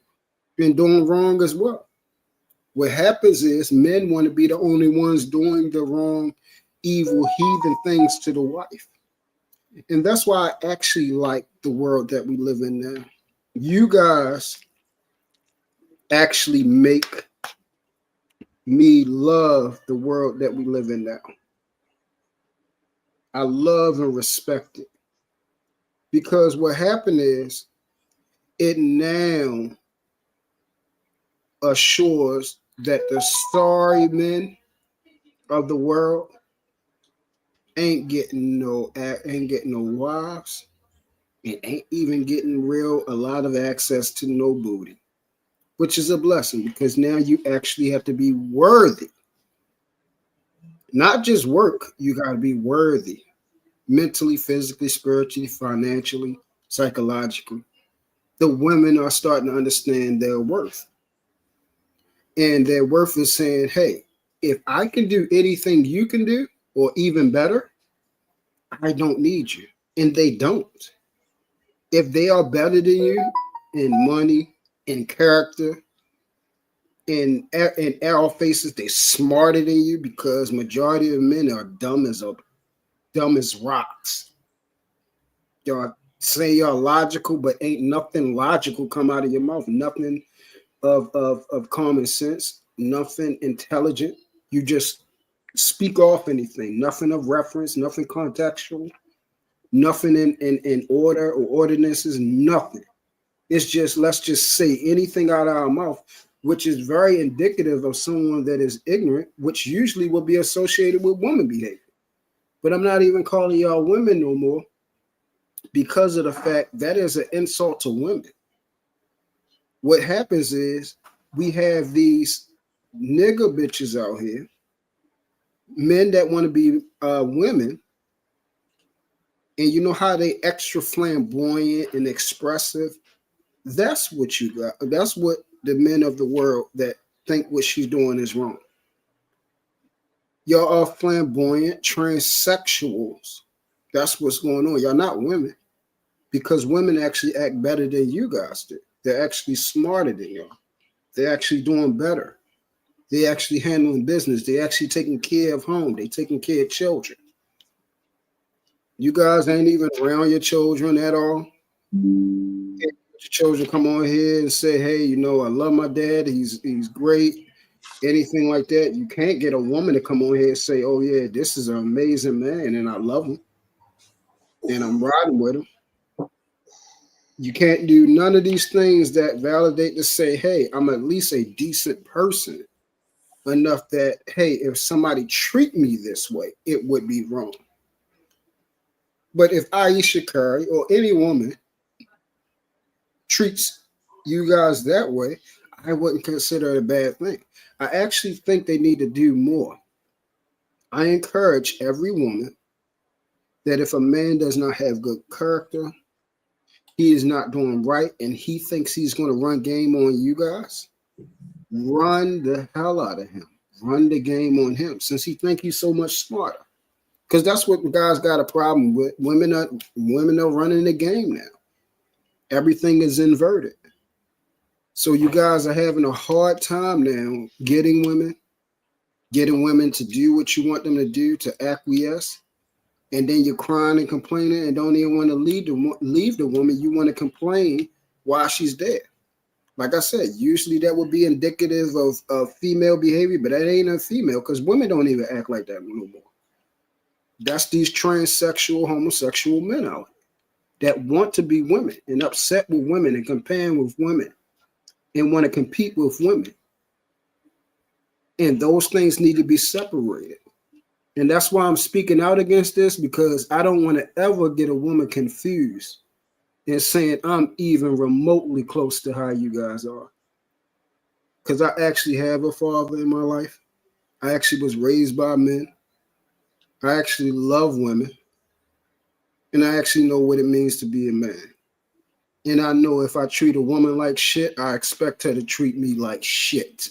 and doing wrong as well. What happens is men want to be the only ones doing the wrong, evil, heathen things to the wife. And that's why I actually like the world that we live in now. You guys actually make me love the world that we live in now. I love and respect it. Because what happened is it now assures that the sorry men of the world ain't getting no wives and ain't even getting a lot of access to no booty, which is a blessing because now you actually have to be worthy. Not just work, you got to be worthy mentally, physically, spiritually, financially, psychologically. The women are starting to understand their worth. And their worth is saying, hey, if I can do anything you can do, or even better, I don't need you. And they don't. If they are better than you in money, in character, in all faces, they're smarter than you because majority of men are dumb as rocks. Y'all say y'all logical, but ain't nothing logical come out of your mouth. Nothing of common sense, nothing intelligent. You just speak off anything, nothing of reference, nothing contextual, nothing in order or ordinances, nothing. It's just, let's just say anything out of our mouth, which is very indicative of someone that is ignorant, which usually will be associated with woman behavior. But I'm not even calling y'all women no more because of the fact that is an insult to women. What happens is we have these nigger bitches out here, men that want to be women, and you know how they extra flamboyant and expressive. That's what you got. That's what the men of the world that think what she's doing is wrong. Y'all are flamboyant transsexuals. That's what's going on. Y'all not women because women actually act better than you guys do. They're actually smarter than y'all. They're actually doing better. They actually handling business. They actually taking care of home. They taking care of children. You guys ain't even around your children at all. Your children come on here and say, hey, you know, I love my dad. He's great. Anything like that. You can't get a woman to come on here and say, oh, yeah, this is an amazing man and I love him and I'm riding with him. You can't do none of these things that validate to say, hey, I'm at least a decent person enough that, hey, if somebody treat me this way, it would be wrong. But if Aisha Curry or any woman treats you guys that way, I wouldn't consider it a bad thing. I actually think they need to do more. I encourage every woman that if a man does not have good character, he is not doing right, and he thinks he's going to run game on you guys, run the hell out of him. Run the game on him since he think he's so much smarter. Because that's what the guys got a problem with. Women are running the game now. Everything is inverted. So you guys are having a hard time now getting women to do what you want them to do, to acquiesce. And then you're crying and complaining and don't even want to leave the woman. You want to complain while she's there. Like I said, usually that would be indicative of female behavior, but that ain't a female because women don't even act like that no more. That's these transsexual, homosexual men out that want to be women and upset with women and comparing with women and want to compete with women. And those things need to be separated. And that's why I'm speaking out against this, because I don't want to ever get a woman confused and saying I'm even remotely close to how you guys are. Because I actually have a father in my life. I actually was raised by men. I actually love women. And I actually know what it means to be a man. And I know if I treat a woman like shit, I expect her to treat me like shit.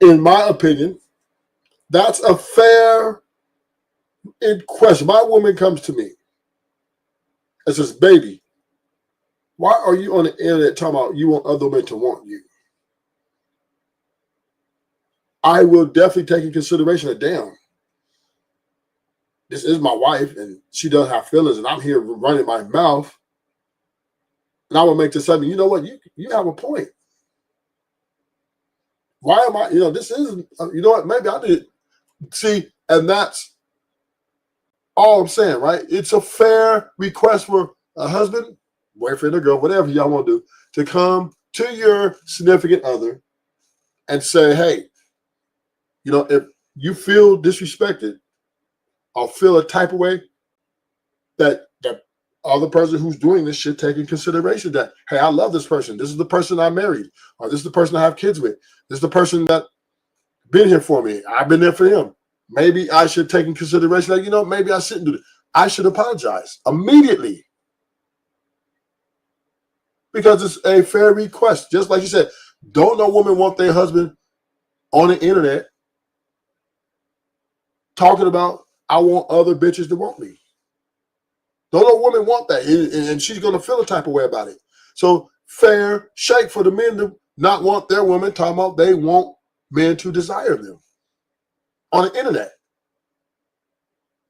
in my opinion, that's a fair question. My woman comes to me and says, baby, why are you on the internet talking about you want other men to want you? I will definitely take in consideration that, damn, this is my wife and she does have feelings and I'm here running my mouth. And I will make this something, you know what, you have a point. Why am I, this isn't, you know what, maybe I did. See, and that's all I'm saying, right? It's a fair request for a husband, boyfriend, or girl, whatever y'all want to do, to come to your significant other and say, hey, if you feel disrespected or feel a type of way, that other person who's doing this should take in consideration that, hey, I love this person. This is the person I married, or this is the person I have kids with. This is the person that been here for me. I've been there for him. Maybe I should take in consideration that, maybe I shouldn't do this. I should apologize immediately because it's a fair request. Just like you said, don't no woman want their husband on the internet talking about, I want other bitches to want me. Don't no woman want that, and she's going to feel a type of way about it. So fair shake for the men to not want their women talking about they want men to desire them on the internet.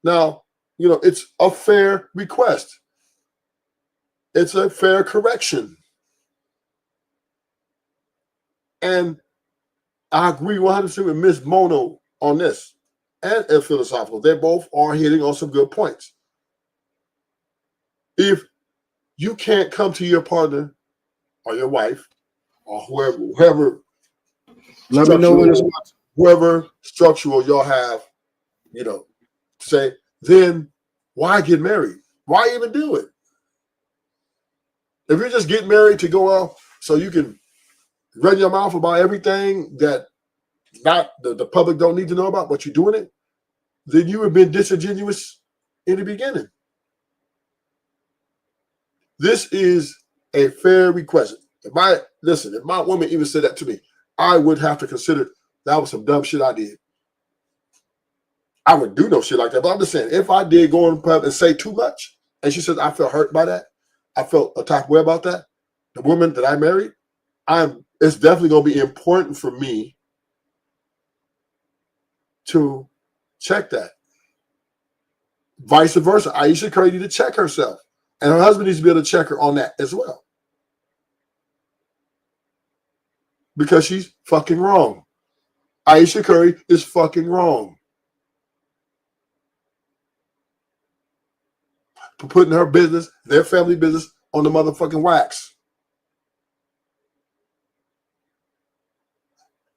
Now, it's a fair request. It's a fair correction. And I agree 100% with Miss Mono on this and philosophical. They both are hitting on some good points. If you can't come to your partner or your wife or whoever let me know when it's whoever structural y'all have, say, then why get married? Why even do it? If you're just getting married to go out so you can run your mouth about everything that not the public don't need to know about, but you're doing it, then you have been disingenuous in the beginning. This is a fair request. If my woman even said that to me, I would have to consider that was some dumb shit I did. I would do no shit like that. But I'm just saying, if I did go in pub and say too much, and she says I felt hurt by that, I felt a type of way about that, the woman that I married, it's definitely going to be important for me to check that. Vice versa. Aisha Curry needs to check herself. And her husband needs to be able to check her on that as well. Because she's fucking wrong. Aisha Curry is fucking wrong. For putting her business, their family business, on the motherfucking wax.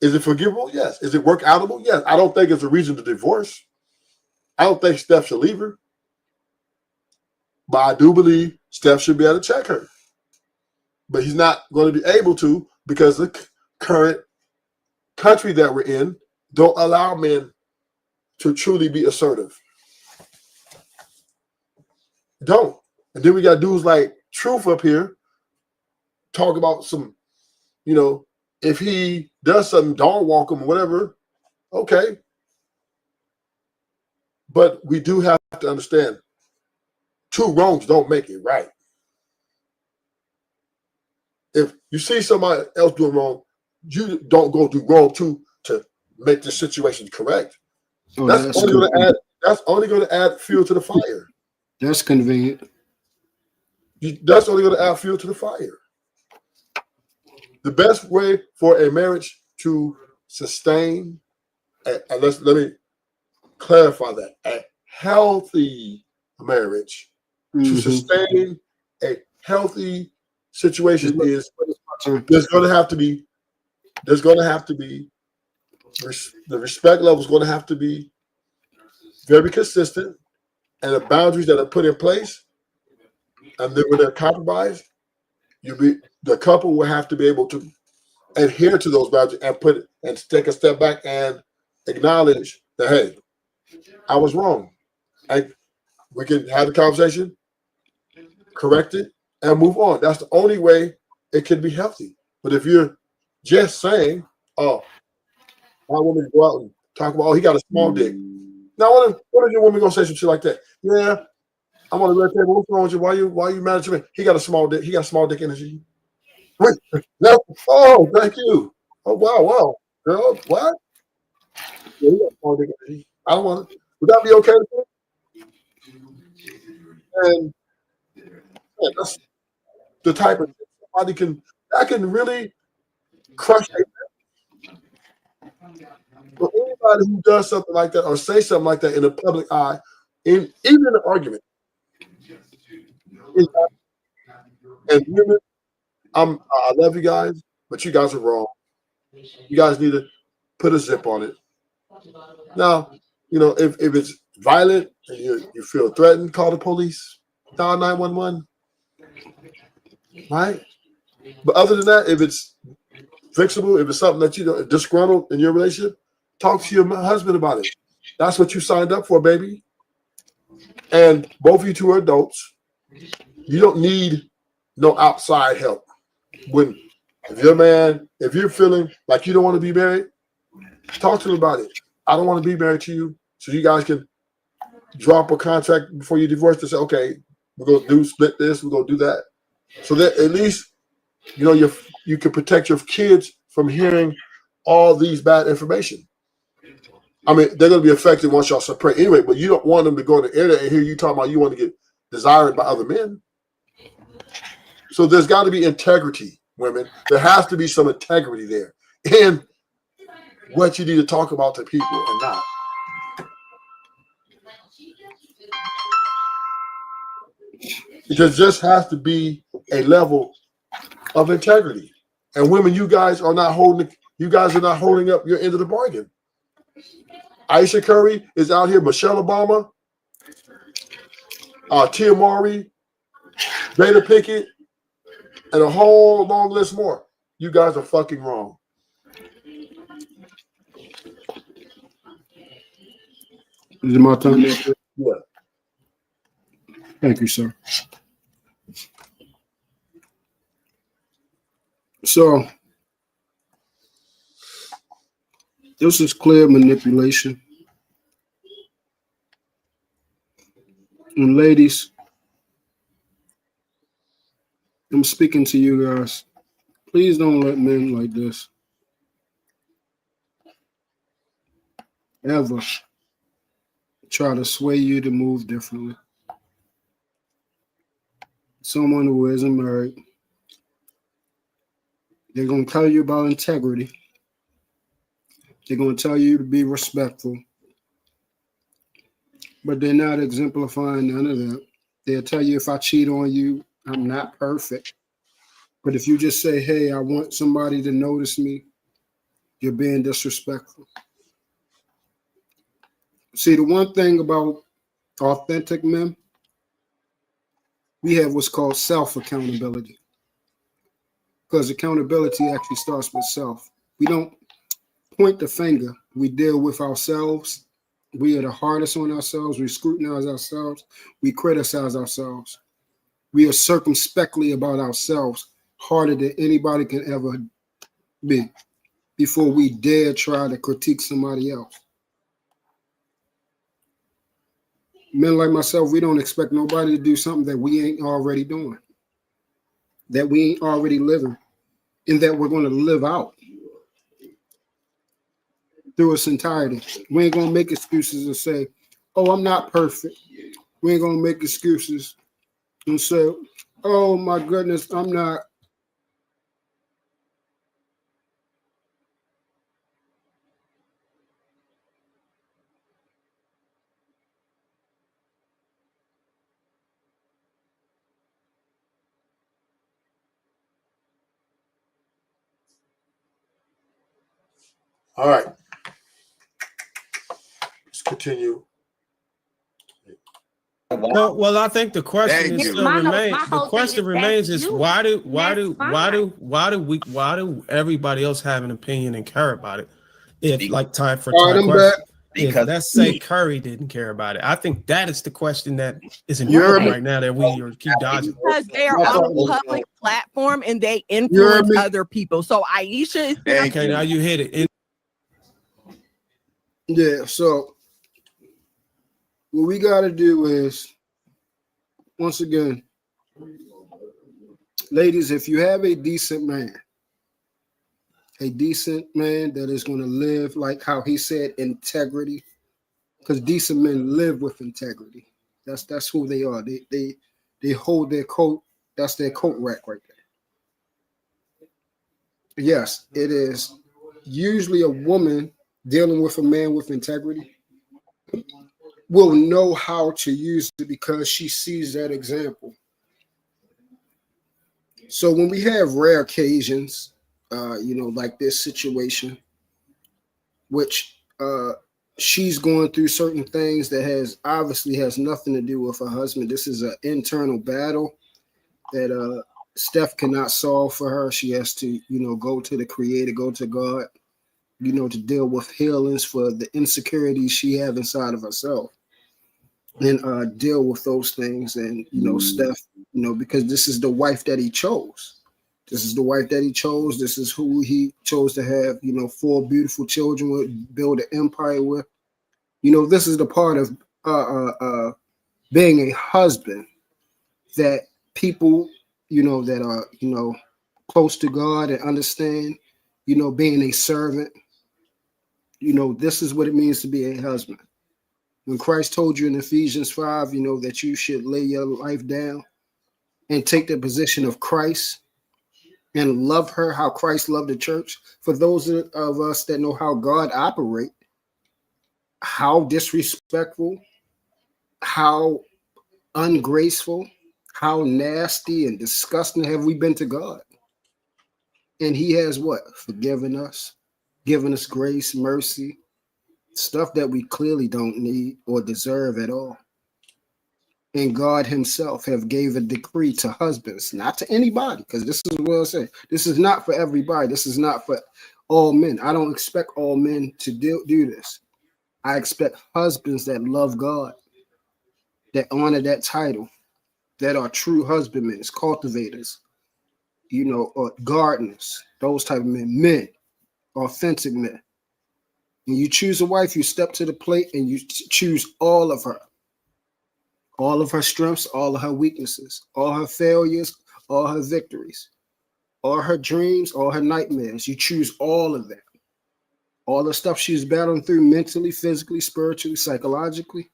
Is it forgivable? Yes. Is it work outable? Yes. I don't think it's a reason to divorce. I don't think Steph should leave her. But I do believe Steph should be able to check her. But he's not going to be able to because the current country that we're in don't allow men to truly be assertive. Don't. And then we got dudes like Truth up here talk about some, if he does something, don't walk him or whatever. Okay. But we do have to understand two wrongs don't make it right. If you see somebody else doing wrong, you don't go do wrong too to make the situation correct. Oh, that's only going to add fuel to the fire. That's convenient. That's only going to add fuel to the fire. The best way for a marriage to sustain, and let me clarify that, a healthy marriage to sustain a healthy situation is there's going to have to be the respect level is going to have to be very consistent, and the boundaries that are put in place, and then when they're compromised, the couple will have to be able to adhere to those boundaries and take a step back and acknowledge that, hey, I was wrong. We can have the conversation, correct it, and move on. That's the only way it can be healthy. But if you're just saying, oh, My woman go out and talk about, oh, he got a small dick. Now, what if your woman gonna say some shit like that? Yeah, I'm on the red table. What's wrong with you? Why you mad at me? He got a small dick. He got small dick energy. Wait, no. Oh, thank you. Oh, wow, girl, what? Yeah, he got small dick energy. I don't want it. Would that be okay with you? And yeah, that's the type of somebody that can really crush a but anybody who does something like that or say something like that in the public eye, even in an argument, and women, I love you guys, but you guys are wrong. You guys need to put a zip on it. Now, if it's violent and you feel threatened, call the police, dial 911, right? But other than that, if it's fixable, if it's something that you disgruntled in your relationship, talk to your husband about it. That's what you signed up for, baby. And both of you two are adults. You don't need no outside help. If you're feeling like you don't want to be married, talk to him about it. I don't want to be married to you, so you guys can drop a contract before you divorce to say, okay, we're gonna split this, we're gonna do that, so that at least you can protect your kids from hearing all these bad information. I mean, they're gonna be affected once y'all separate anyway, but you don't want them to go on the internet and hear you talking about you want to get desired by other men. So there's got to be integrity, women. There has to be some integrity there in what you need to talk about to people and not. Because there just has to be a level of integrity. And women, you guys are not holding up your end of the bargain. Aisha Curry is out here, Michelle Obama, Tia Mowry, Jada Pinkett, and a whole long list more. You guys are fucking wrong. Is it my turn? Yeah. Thank you, sir. So, this is clear manipulation. And ladies, I'm speaking to you guys. Please don't let men like this ever try to sway you to move differently. Someone who isn't married, they're going to tell you about integrity. They're going to tell you to be respectful. But they're not exemplifying none of that. They'll tell you if I cheat on you, I'm not perfect. But if you just say, hey, I want somebody to notice me, you're being disrespectful. See, the one thing about authentic men, we have what's called self-accountability. Because accountability actually starts with self. We don't point the finger. We deal with ourselves. We are the hardest on ourselves. We scrutinize ourselves. We criticize ourselves. We are circumspectly about ourselves, harder than anybody can ever be, before we dare try to critique somebody else. Men like myself, we don't expect nobody to do something that we ain't already doing, that we ain't already living, and that we're going to live out through its entirety. We ain't going to make excuses and say, oh, I'm not perfect. We ain't going to make excuses and say, oh, my goodness, I'm not. All right. Let's continue. Well, I think the question still remains. The question remains is why do everybody else have an opinion and care about it? If like time for time question. If let's say Curry didn't care about it, I think that is the question that is important right now that we keep dodging. Because they are on a public platform and they influence other people. So Aisha is okay. Now you hit it. Yeah, so what we got to do is, once again, ladies, if you have a decent man that is going to live like how he said, integrity, because decent men live with integrity. That's who they are. They hold their coat. That's their coat rack right there. Yes, it is usually a woman dealing with a man with integrity will know how to use it because she sees that example. So when we have rare occasions, like this situation, which she's going through certain things that has nothing to do with her husband. This is an internal battle that Steph cannot solve for her. She has to, go to the Creator, go to God, to deal with healings for the insecurities she have inside of herself, and deal with those things. And Steph, because this is the wife that he chose. This is the wife that he chose. This is who he chose to have, 4 beautiful children with, build an empire with. This is the part of being a husband that people, that are, close to God and understand, being a servant. This is what it means to be a husband. When Christ told you in Ephesians 5, that you should lay your life down and take the position of Christ and love her how Christ loved the church. For those of us that know how God operates, how disrespectful, how ungraceful, how nasty and disgusting have we been to God? And he has what? Forgiven us, given us grace, mercy, stuff that we clearly don't need or deserve at all. And God himself have gave a decree to husbands, not to anybody, because this is what I say. This is not for everybody. This is not for all men. I don't expect all men to do this. I expect husbands that love God, that honor that title, that are true husbandmen, cultivators, or gardeners, those type of men, authentic men. When you choose a wife, you step to the plate and you choose all of her strengths, all of her weaknesses, all her failures, all her victories, all her dreams, all her nightmares. You choose all of that. All the stuff she's battling through mentally, physically, spiritually, psychologically.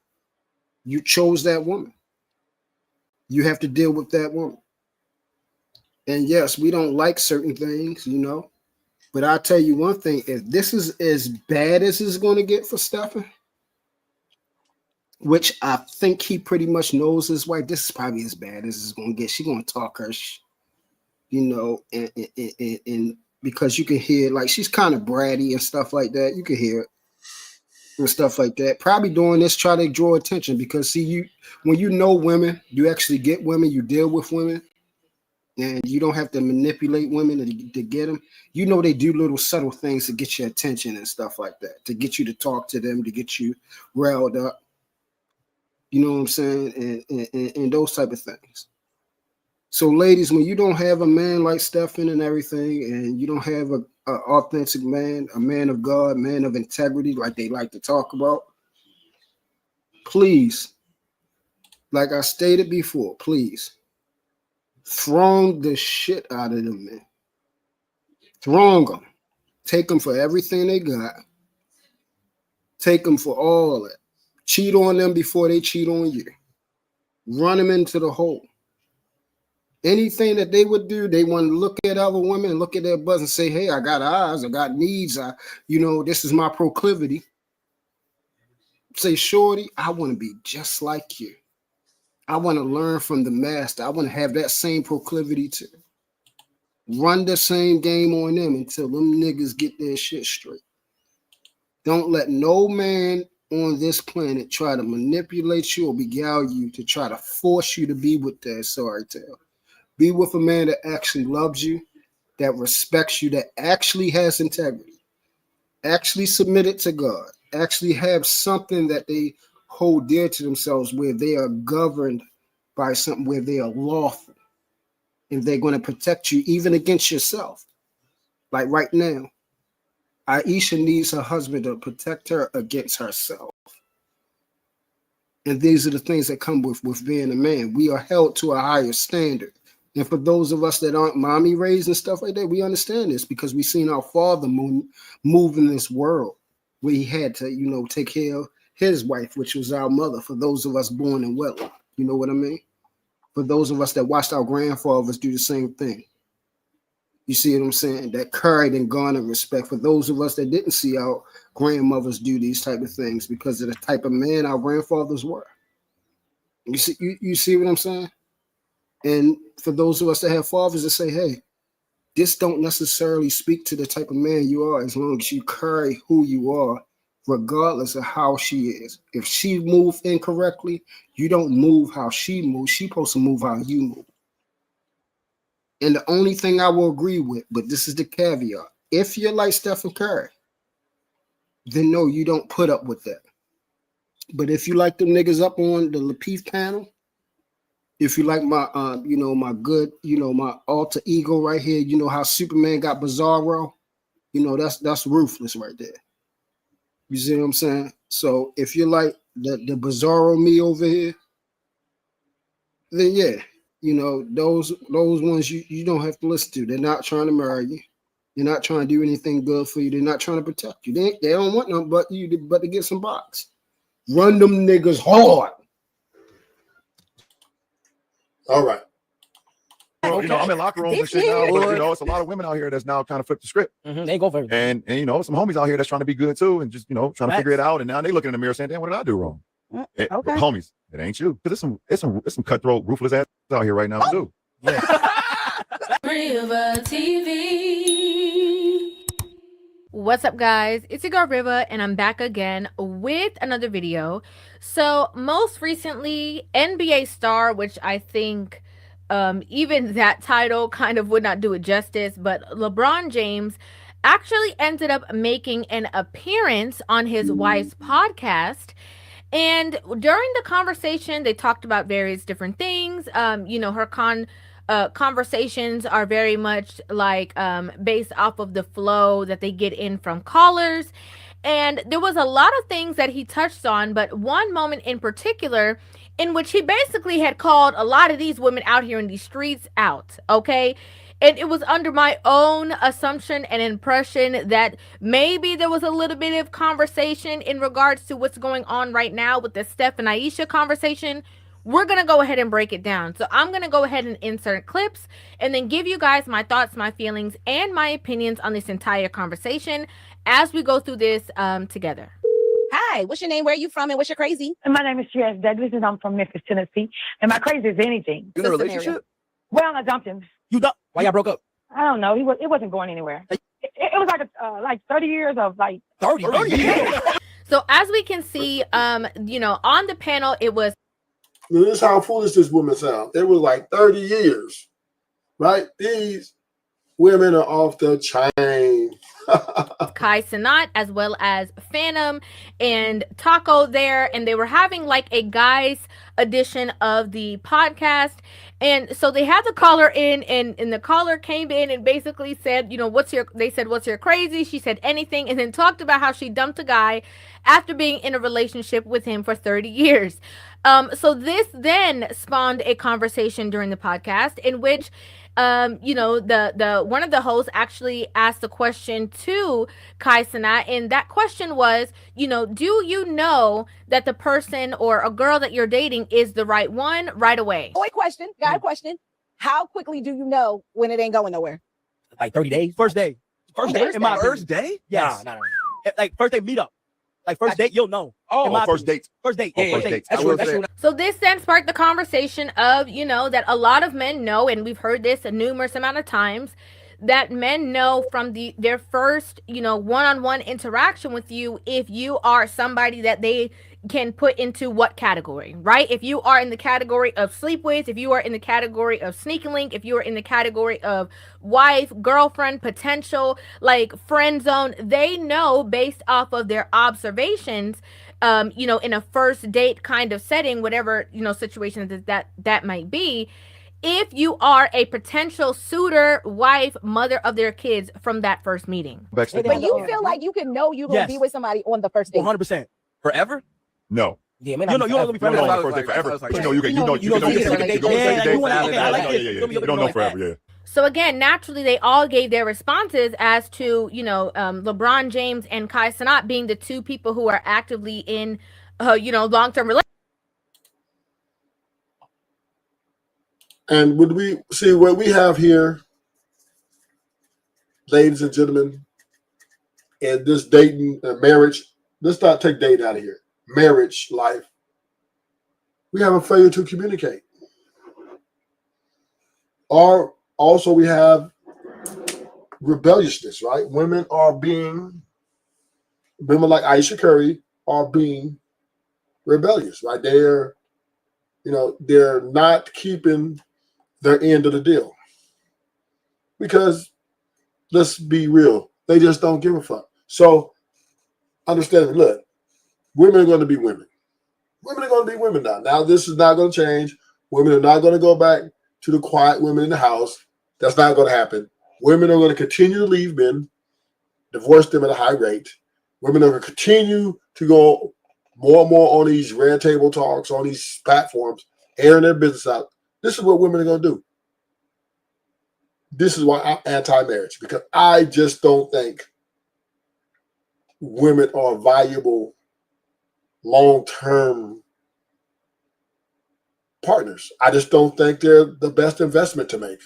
You chose that woman. You have to deal with that woman. And yes, we don't like certain things, But I'll tell you one thing, if this is as bad as it's going to get for Stephen, which I think he pretty much knows his wife, this is probably as bad as it's going to get. She's going to talk her, and because you can hear, like, she's kind of bratty and stuff like that. You can hear it and stuff like that. Probably doing this, try to draw attention because, see, when you know women, you actually get women, you deal with women. And you don't have to manipulate women to get them. They do little subtle things to get your attention and stuff like that, to get you to talk to them, to get you riled up. You know what I'm saying? And those type of things. So, ladies, when you don't have a man like Stephen and everything, and you don't have a authentic man, a man of God, man of integrity, like they like to talk about, please, like I stated before, please, throng the shit out of them, man. Throng them. Take them for everything they got. Take them for all that. Cheat on them before they cheat on you. Run them into the hole. Anything that they would do, they want to look at other women, look at their butts and say, hey, I got eyes, I got needs, this is my proclivity. Say, shorty, I want to be just like you. I want to learn from the master. I want to have that same proclivity too. Run the same game on them until them niggas get their shit straight. Don't let no man on this planet try to manipulate you or beguile you to try to force you to be with that sorry tale. Be with a man that actually loves you, that respects you, that actually has integrity, actually submitted to God, actually have something that they hold dear to themselves where they are governed by something where they are lawful and they're going to protect you even against yourself. Like right now, Aisha needs her husband to protect her against herself. And these are the things that come with being a man. We are held to a higher standard. And for those of us that aren't mommy raised and stuff like that, we understand this because we've seen our father move in this world where he had to, you know, take care of his wife, which was our mother, for those of us born in wedlock. You know what I mean? For those of us that watched our grandfathers do the same thing. You see what I'm saying? That carried and garnered respect. For those of us that didn't see our grandmothers do these type of things because of the type of man our grandfathers were. You see what I'm saying? And for those of us that have fathers that say, hey, this don't necessarily speak to the type of man you are as long as you carry who you are, regardless of how she is. If she moved incorrectly, you don't move how she moves. She's supposed to move how you move. And the only thing I will agree with, but this is the caveat, if you're like Steph Curry, then no, you don't put up with that. But if you like them niggas up on the Lapeef panel, if you like my, my good, my alter ego right here, you know how Superman got Bizarro, that's ruthless right there. You see what I'm saying? So if you like the Bizarro me over here, then yeah, those ones you don't have to listen to. They're not trying to marry you. They're not trying to do anything good for you. They're not trying to protect you. They don't want nothing but to get some box. Run them niggas hard. All right. Well, I'm in locker rooms and shit now, but it's a lot of women out here that's now kind of flipped the script. They go for it. And some homies out here that's trying to be good too and just trying to figure it out. And now they looking in the mirror saying, damn, what did I do wrong? Okay. Homies, it ain't you. Because it's some cutthroat, ruthless ass out here right now too. Yeah. River TV. What's up, guys? It's your girl Riva, and I'm back again with another video. So most recently, NBA star, which I think even that title kind of would not do it justice, but LeBron James actually ended up making an appearance on his wife's podcast. And during the conversation, they talked about various different things. Her conversations are very much like based off of the flow that they get in from callers. And there was a lot of things that he touched on, but one moment in particular in which he basically had called a lot of these women out here in these streets out, okay? And it was under my own assumption and impression that maybe there was a little bit of conversation in regards to what's going on right now with the Steph and Aisha conversation. We're going to go ahead and break it down. So I'm going to go ahead and insert clips and then give you guys my thoughts, my feelings, and my opinions on this entire conversation as we go through this together. Hi, what's your name? Where are you from? And what's your crazy? And my name is Jess Douglas, and I'm from Memphis, Tennessee. And my crazy is anything. You in a relationship? Well, I dumped him. You dumped? Why y'all broke up? I don't know. It wasn't going anywhere. It was like 30 years of like 30 years. So as we can see, on the panel, it was. This is how foolish this woman sounds. It was like 30 years, right? These women are off the chain. Kai Cenat as well as Phantom and Taco there, and they were having like a guys edition of the podcast. And so they had the caller in, and the caller came in and basically said, what's your crazy? She said anything, and then talked about how she dumped a guy after being in a relationship with him for 30 years. So this then spawned a conversation during the podcast in which the one of the hosts actually asked a question to Kai Cenat, and that question was, do you know that the person or a girl that you're dating is the right one right away? Got a question. How quickly do you know when it ain't going nowhere? Like 30 days. First day. First day? Yes. No. Like first day meetup. Like first date, you'll know. First date. First date. First date. That's true. So this then sparked the conversation of, that a lot of men know, and we've heard this a numerous amount of times, that men know from their first, one-on-one interaction with you if you are somebody that they can put into what category, right? If you are in the category of sleep with, if you are in the category of sneaking link, if you are in the category of wife, girlfriend, potential, like friend zone, they know based off of their observations, in a first date kind of setting, whatever, situation that might be, if you are a potential suitor, wife, mother of their kids from that first meeting. But you feel like you can know you're going to be with somebody on the first date. 100%. Forever? No. Yeah, you don't know the first day forever. But you know you can go second date. You don't know forever, yeah. So again, naturally, they all gave their responses as to, LeBron James and Kai Cenat being the two people who are actively in, long-term relationships. And would we see what we have here, ladies and gentlemen, in this dating and marriage? Let's not take dating out of here. Marriage life. We have a failure to communicate. Or also we have rebelliousness, right? Women like Aisha Curry are being rebellious, right? They're not keeping their end of the deal. Because let's be real, they just don't give a fuck. So understand, look, women are going to be women. Women are going to be women now. Now this is not going to change. Women are not going to go back to the quiet women in the house. That's not going to happen. Women are going to continue to leave men, divorce them at a high rate. Women are going to continue to go more and more on these red table talks, on these platforms, airing their business out. This is what women are going to do. This is why I'm anti-marriage, because I just don't think women are viable long-term partners. I just don't think they're the best investment to make.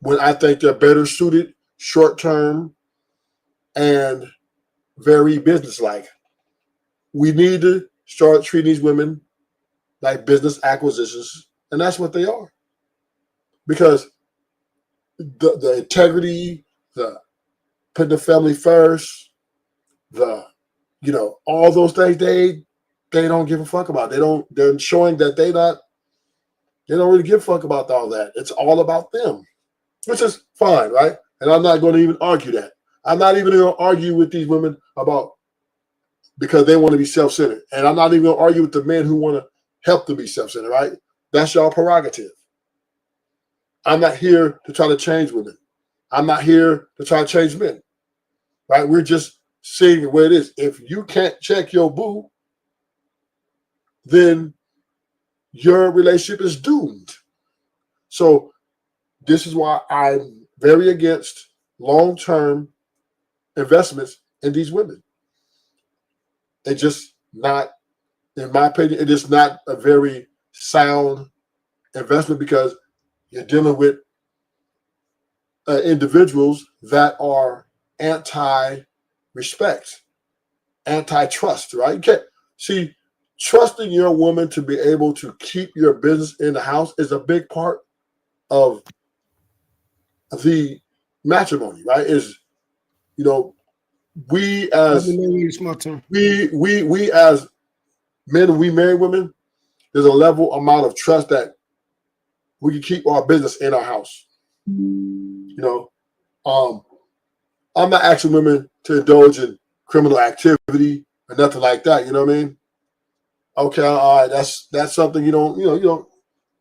When I think they're better suited short-term and very business-like. We need to start treating these women like business acquisitions, and that's what they are. Because the integrity, the putting the family first, all those things they don't give a fuck about. They're showing that they don't really give a fuck about all that. It's all about them, which is fine, right? And I'm not going to even argue that. I'm not even going to argue with these women because they want to be self-centered. And I'm not even going to argue with the men who want to help them be self-centered, right? That's y'all prerogative. I'm not here to try to change women. I'm not here to try to change men, right? We're just seeing where it is. If you can't check your boo, then your relationship is doomed. So this is why I'm very against long-term investments in these women. They're just not, in my opinion, it is not a very sound investment because you're dealing with individuals that are anti-respect, anti-trust, right? You can't see trusting your woman to be able to keep your business in the house is a big part of the matrimony, right? Is we as we as men, we marry women, there's a level amount of trust that we can keep our business in our house. I'm not asking women to indulge in criminal activity or nothing like that. You know what I mean? Okay, all right, that's something you don't.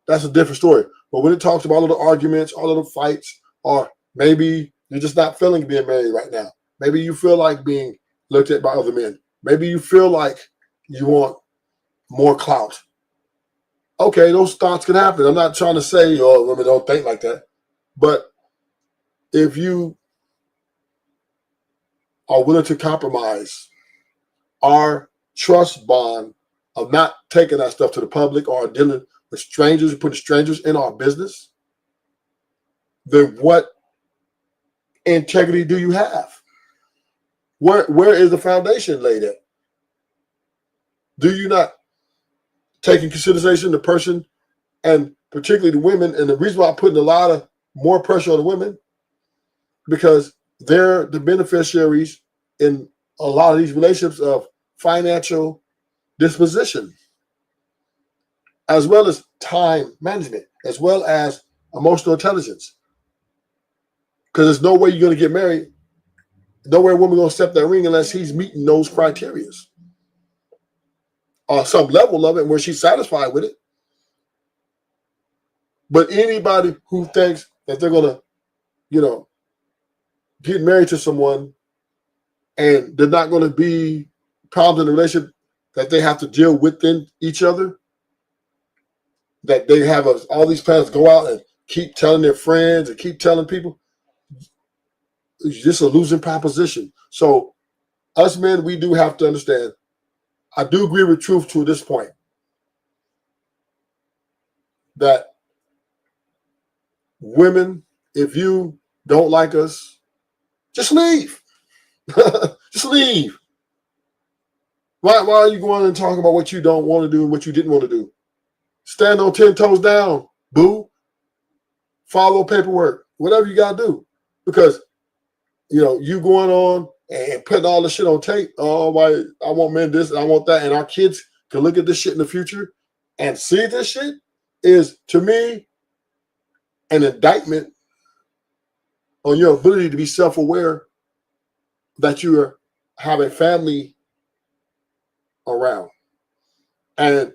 That's a different story. But when it talks about all the arguments, all of the fights, or maybe you're just not feeling being married right now. Maybe you feel like being looked at by other men. Maybe you feel like you want more clout. Okay, those thoughts can happen. I'm not trying to say, women don't think like that. But if you are willing to compromise our trust bond of not taking that stuff to the public or dealing with strangers, putting strangers in our business, then what integrity do you have? Where is the foundation laid at? Do you not take in consideration the person, and particularly the women? And the reason why I'm putting a lot of more pressure on the women, because they're the beneficiaries in a lot of these relationships of financial disposition, as well as time management, as well as emotional intelligence. Because there's no way you're going to get married, no way a woman going to step that ring unless he's meeting those criteria or some level of it where she's satisfied with it. But anybody who thinks that they're gonna, get married to someone and they're not gonna be problems in the relationship that they have to deal within each other, that they have all these plans to go out and keep telling their friends and keep telling people, it's just a losing proposition. So us men, we do have to understand. I do agree with Truth to this point that women, if you don't like us, just leave. Just leave. Why are you going and talking about what you don't want to do and what you didn't want to do? Stand on 10 toes down, boo. Follow paperwork, whatever you got to do. Because, you going on and putting all this shit on tape. Oh, I want men this and I want that. And our kids can look at this shit in the future and see this shit is, to me, an indictment on your ability to be self-aware that you have a family around. And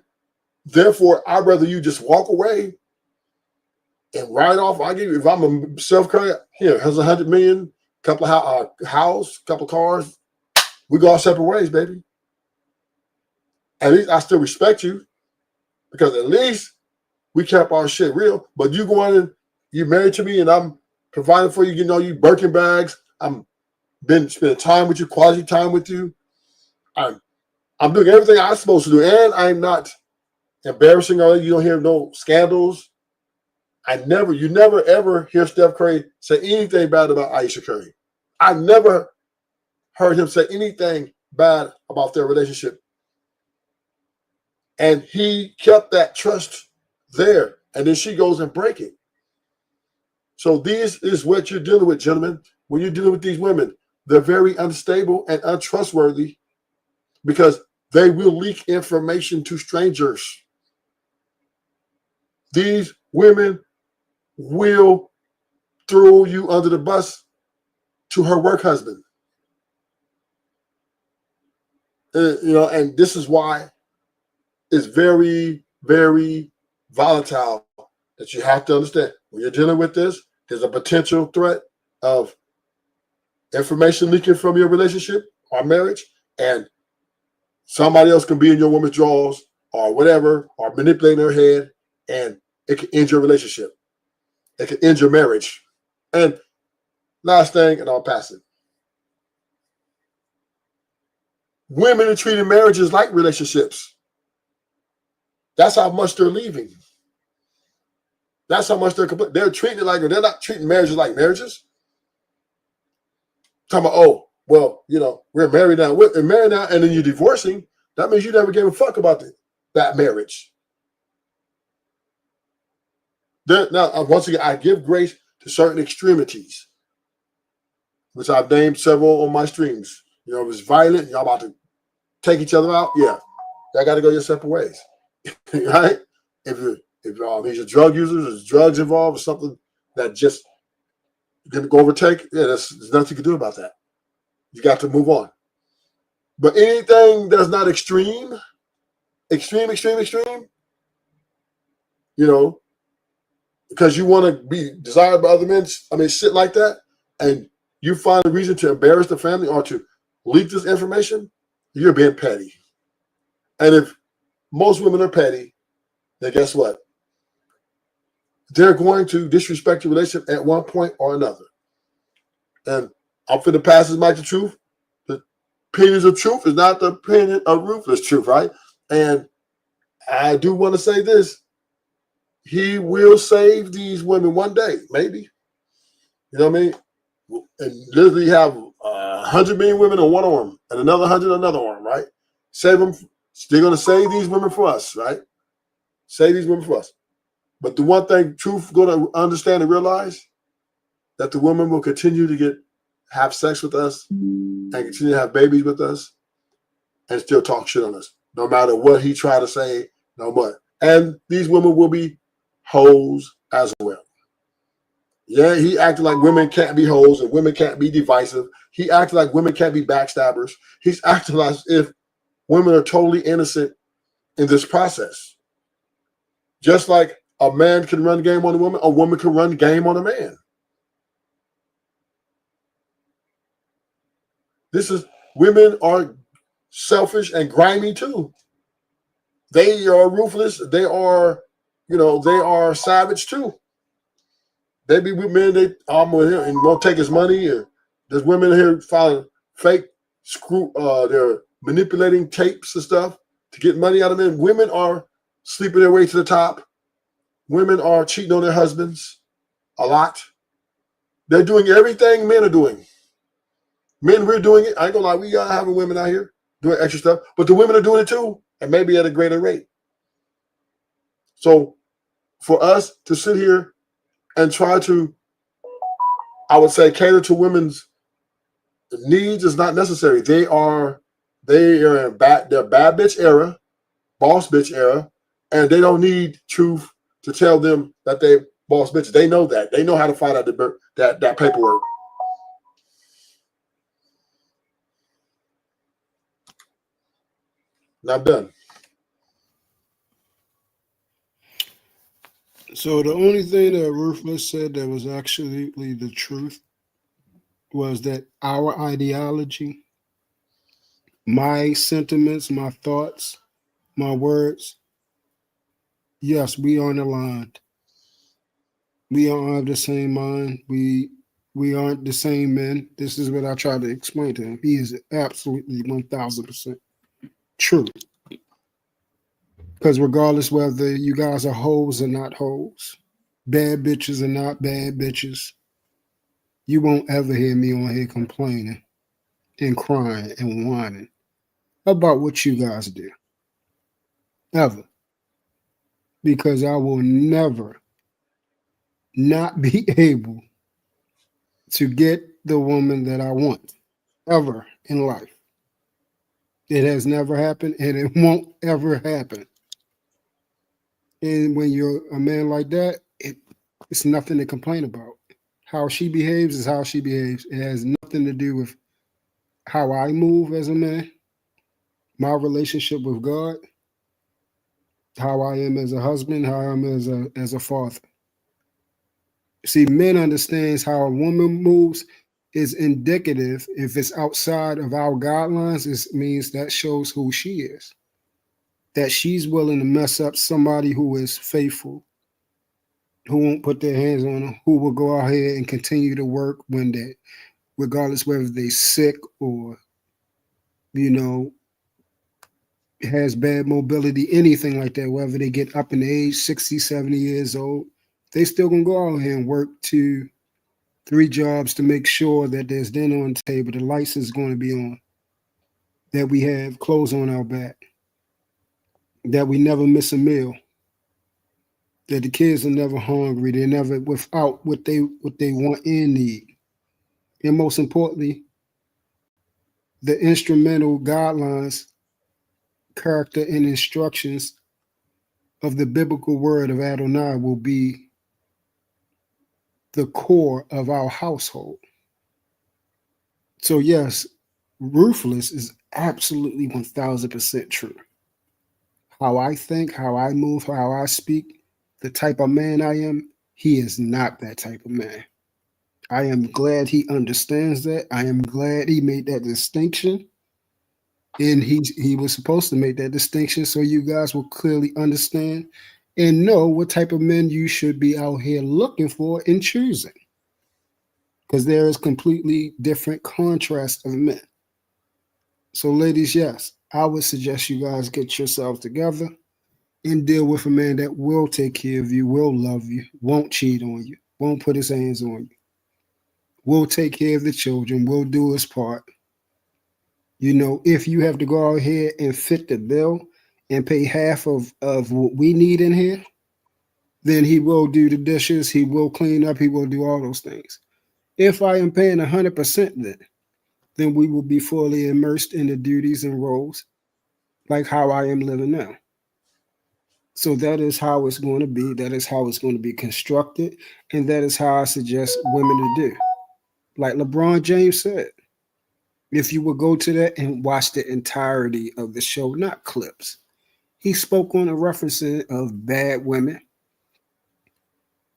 therefore, I'd rather you just walk away and write off. I give you, if I'm a Steph Curry, here, has 100 million, couple of house, couple of cars, we go our separate ways, baby. At least I still respect you because at least we kept our shit real. But you going and you married to me and I'm providing for you, you Birkin bags. I'm been spending time with you, quality time with you. I'm doing everything I'm supposed to do, and I'm not embarrassing her. You don't hear no scandals. You never ever hear Steph Curry say anything bad about Aisha Curry. I never heard him say anything bad about their relationship. And he kept that trust there. And then she goes and break it. So this is what you're dealing with, gentlemen. When you're dealing with these women, they're very unstable and untrustworthy because they will leak information to strangers. These women will throw you under the bus to her work husband. And this is why it's very, very volatile that you have to understand. When you're dealing with this, there's a potential threat of information leaking from your relationship or marriage, and somebody else can be in your woman's drawers or whatever, or manipulating her head, and it can end your relationship. It can end your marriage. And last thing, and I'll pass it. Women are treating marriages like relationships. That's how much they're leaving. That's how much they're treating it like, they're not treating marriages like marriages. Talking about, we're married now. We're married now, and then you're divorcing. That means you never gave a fuck about that marriage. Now, once again, I give grace to certain extremities, which I've named several on my streams. If it's violent, y'all about to take each other out, yeah, y'all got to go your separate ways, right? If he's a drug user, there's drugs involved, or something that just didn't go overtake, yeah, there's nothing you can do about that. You got to move on. But anything that's not extreme, because you want to be desired by other men, shit like that, and you find a reason to embarrass the family or to leak this information, you're being petty. And if most women are petty, then guess what? They're going to disrespect your relationship at one point or another. And I'm finna pass this mic to Truth. The opinions of Truth is not the opinion of Ruthless Truth, right? And I do want to say this. He will save these women one day, maybe. You know what I mean? And literally have 100 million women on one arm and another 100 on another arm, right? Save them. They're going to save these women for us, right? Save these women for us. But the one thing Truth going to understand and realize that the women will continue to have sex with us and continue to have babies with us and still talk shit on us, no matter what he try to say, no what. And these women will be hoes as well. Yeah, he acted like women can't be hoes and women can't be divisive. He acted like women can't be backstabbers. He's acting as if women are totally innocent in this process. Just like A man can run game on a woman can run game on a man. Women are selfish and grimy too. They are ruthless. They are, they are savage too. They be with men they with him and won't take his money. And there's women here filing fake they're manipulating tapes and stuff to get money out of men. Women are sleeping their way to the top. Women are cheating on their husbands a lot. They're doing everything men are doing. Men, we're doing it. I ain't gonna lie, we got having women out here doing extra stuff, but the women are doing it too, and maybe at a greater rate. So for us to sit here and try to, I would say, cater to women's needs is not necessary. They are in bad bitch era, boss bitch era, and they don't need truth to tell them that they boss bitches. They know that. They know how to find out that paperwork. Now I'm done. So the only thing that Ruthless said that was actually the truth was that our ideology, my sentiments, my thoughts, my words, yes, we aren't aligned. We don't have the same mind. We aren't the same men. This is what I try to explain to him. He is absolutely 1000% true. Because regardless whether you guys are hoes or not hoes, bad bitches or not bad bitches, you won't ever hear me on here complaining and crying and whining about what you guys do. Ever. Because I will never not be able to get the woman that I want ever in life. It has never happened and it won't ever happen. And when you're a man like that, it's nothing to complain about. How she behaves is how she behaves. It has nothing to do with how I move as a man, my relationship with God, how I am as a husband, how I am as a father. See, men understands how a woman moves is indicative. If it's outside of our guidelines, it means that shows who she is. That she's willing to mess up somebody who is faithful, who won't put their hands on them, who will go out here and continue to work when they, regardless whether they're sick or, has bad mobility, anything like that, whether they get up in age, 60, 70 years old, they still gonna go out here and work 2, 3 jobs to make sure that there's dinner on the table, the lights is going to be on, that we have clothes on our back, that we never miss a meal, that the kids are never hungry, they're never without what they want and need. And most importantly, the instrumental guidelines, character, and instructions of the biblical word of Adonai will be the core of our household. So yes, Ruthless is absolutely 1000% true. How I think, how I move, how I speak, the type of man I am, he is not that type of man. I am glad he understands that. I am glad he made that distinction. And he was supposed to make that distinction so you guys will clearly understand and know what type of men you should be out here looking for and choosing. Because there is completely different contrast of men. So ladies, yes, I would suggest you guys get yourselves together and deal with a man that will take care of you, will love you, won't cheat on you, won't put his hands on you, will take care of the children, will do his part. If you have to go out here and fit the bill and pay half of what we need in here, then he will do the dishes, he will clean up, he will do all those things. If I am paying 100% then we will be fully immersed in the duties and roles like how I am living now. So that is how it's going to be. That is how it's going to be constructed. And that is how I suggest women to do. Like LeBron James said, if you would go to that and watch the entirety of the show, not clips, he spoke on a reference of bad women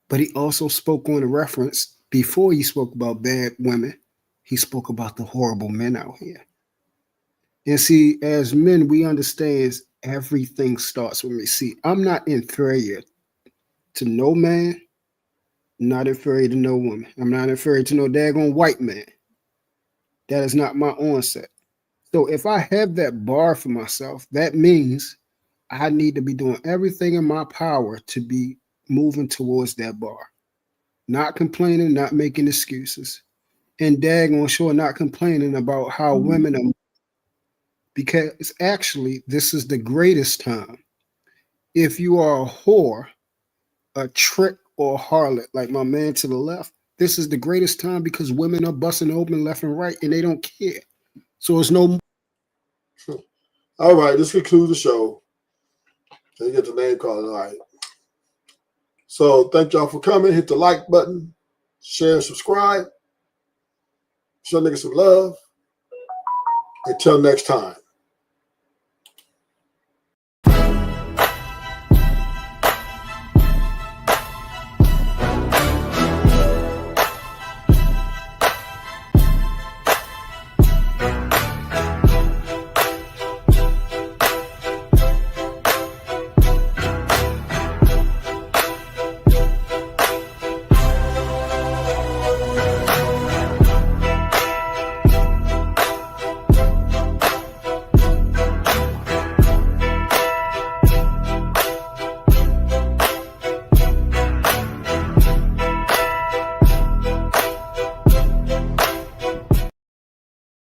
But he also spoke on a reference before he spoke about bad women. He spoke about the horrible men out here. And see, as men, we understand everything starts with me. See, I'm not inferior to no man, not inferior to no woman. I'm not inferior to no daggone white man. That is not my onset. So if I have that bar for myself, that means I need to be doing everything in my power to be moving towards that bar. Not complaining, not making excuses. And daggone sure not complaining about how women are. Because actually, this is the greatest time. If you are a whore, a trick, or a harlot, like my man to the left, this is the greatest time because women are busting open left and right and they don't care. So it's no. All right, this concludes the show. They get the name calling. All right. So thank y'all for coming. Hit the like button, share, and subscribe. Show niggas some love. Until next time.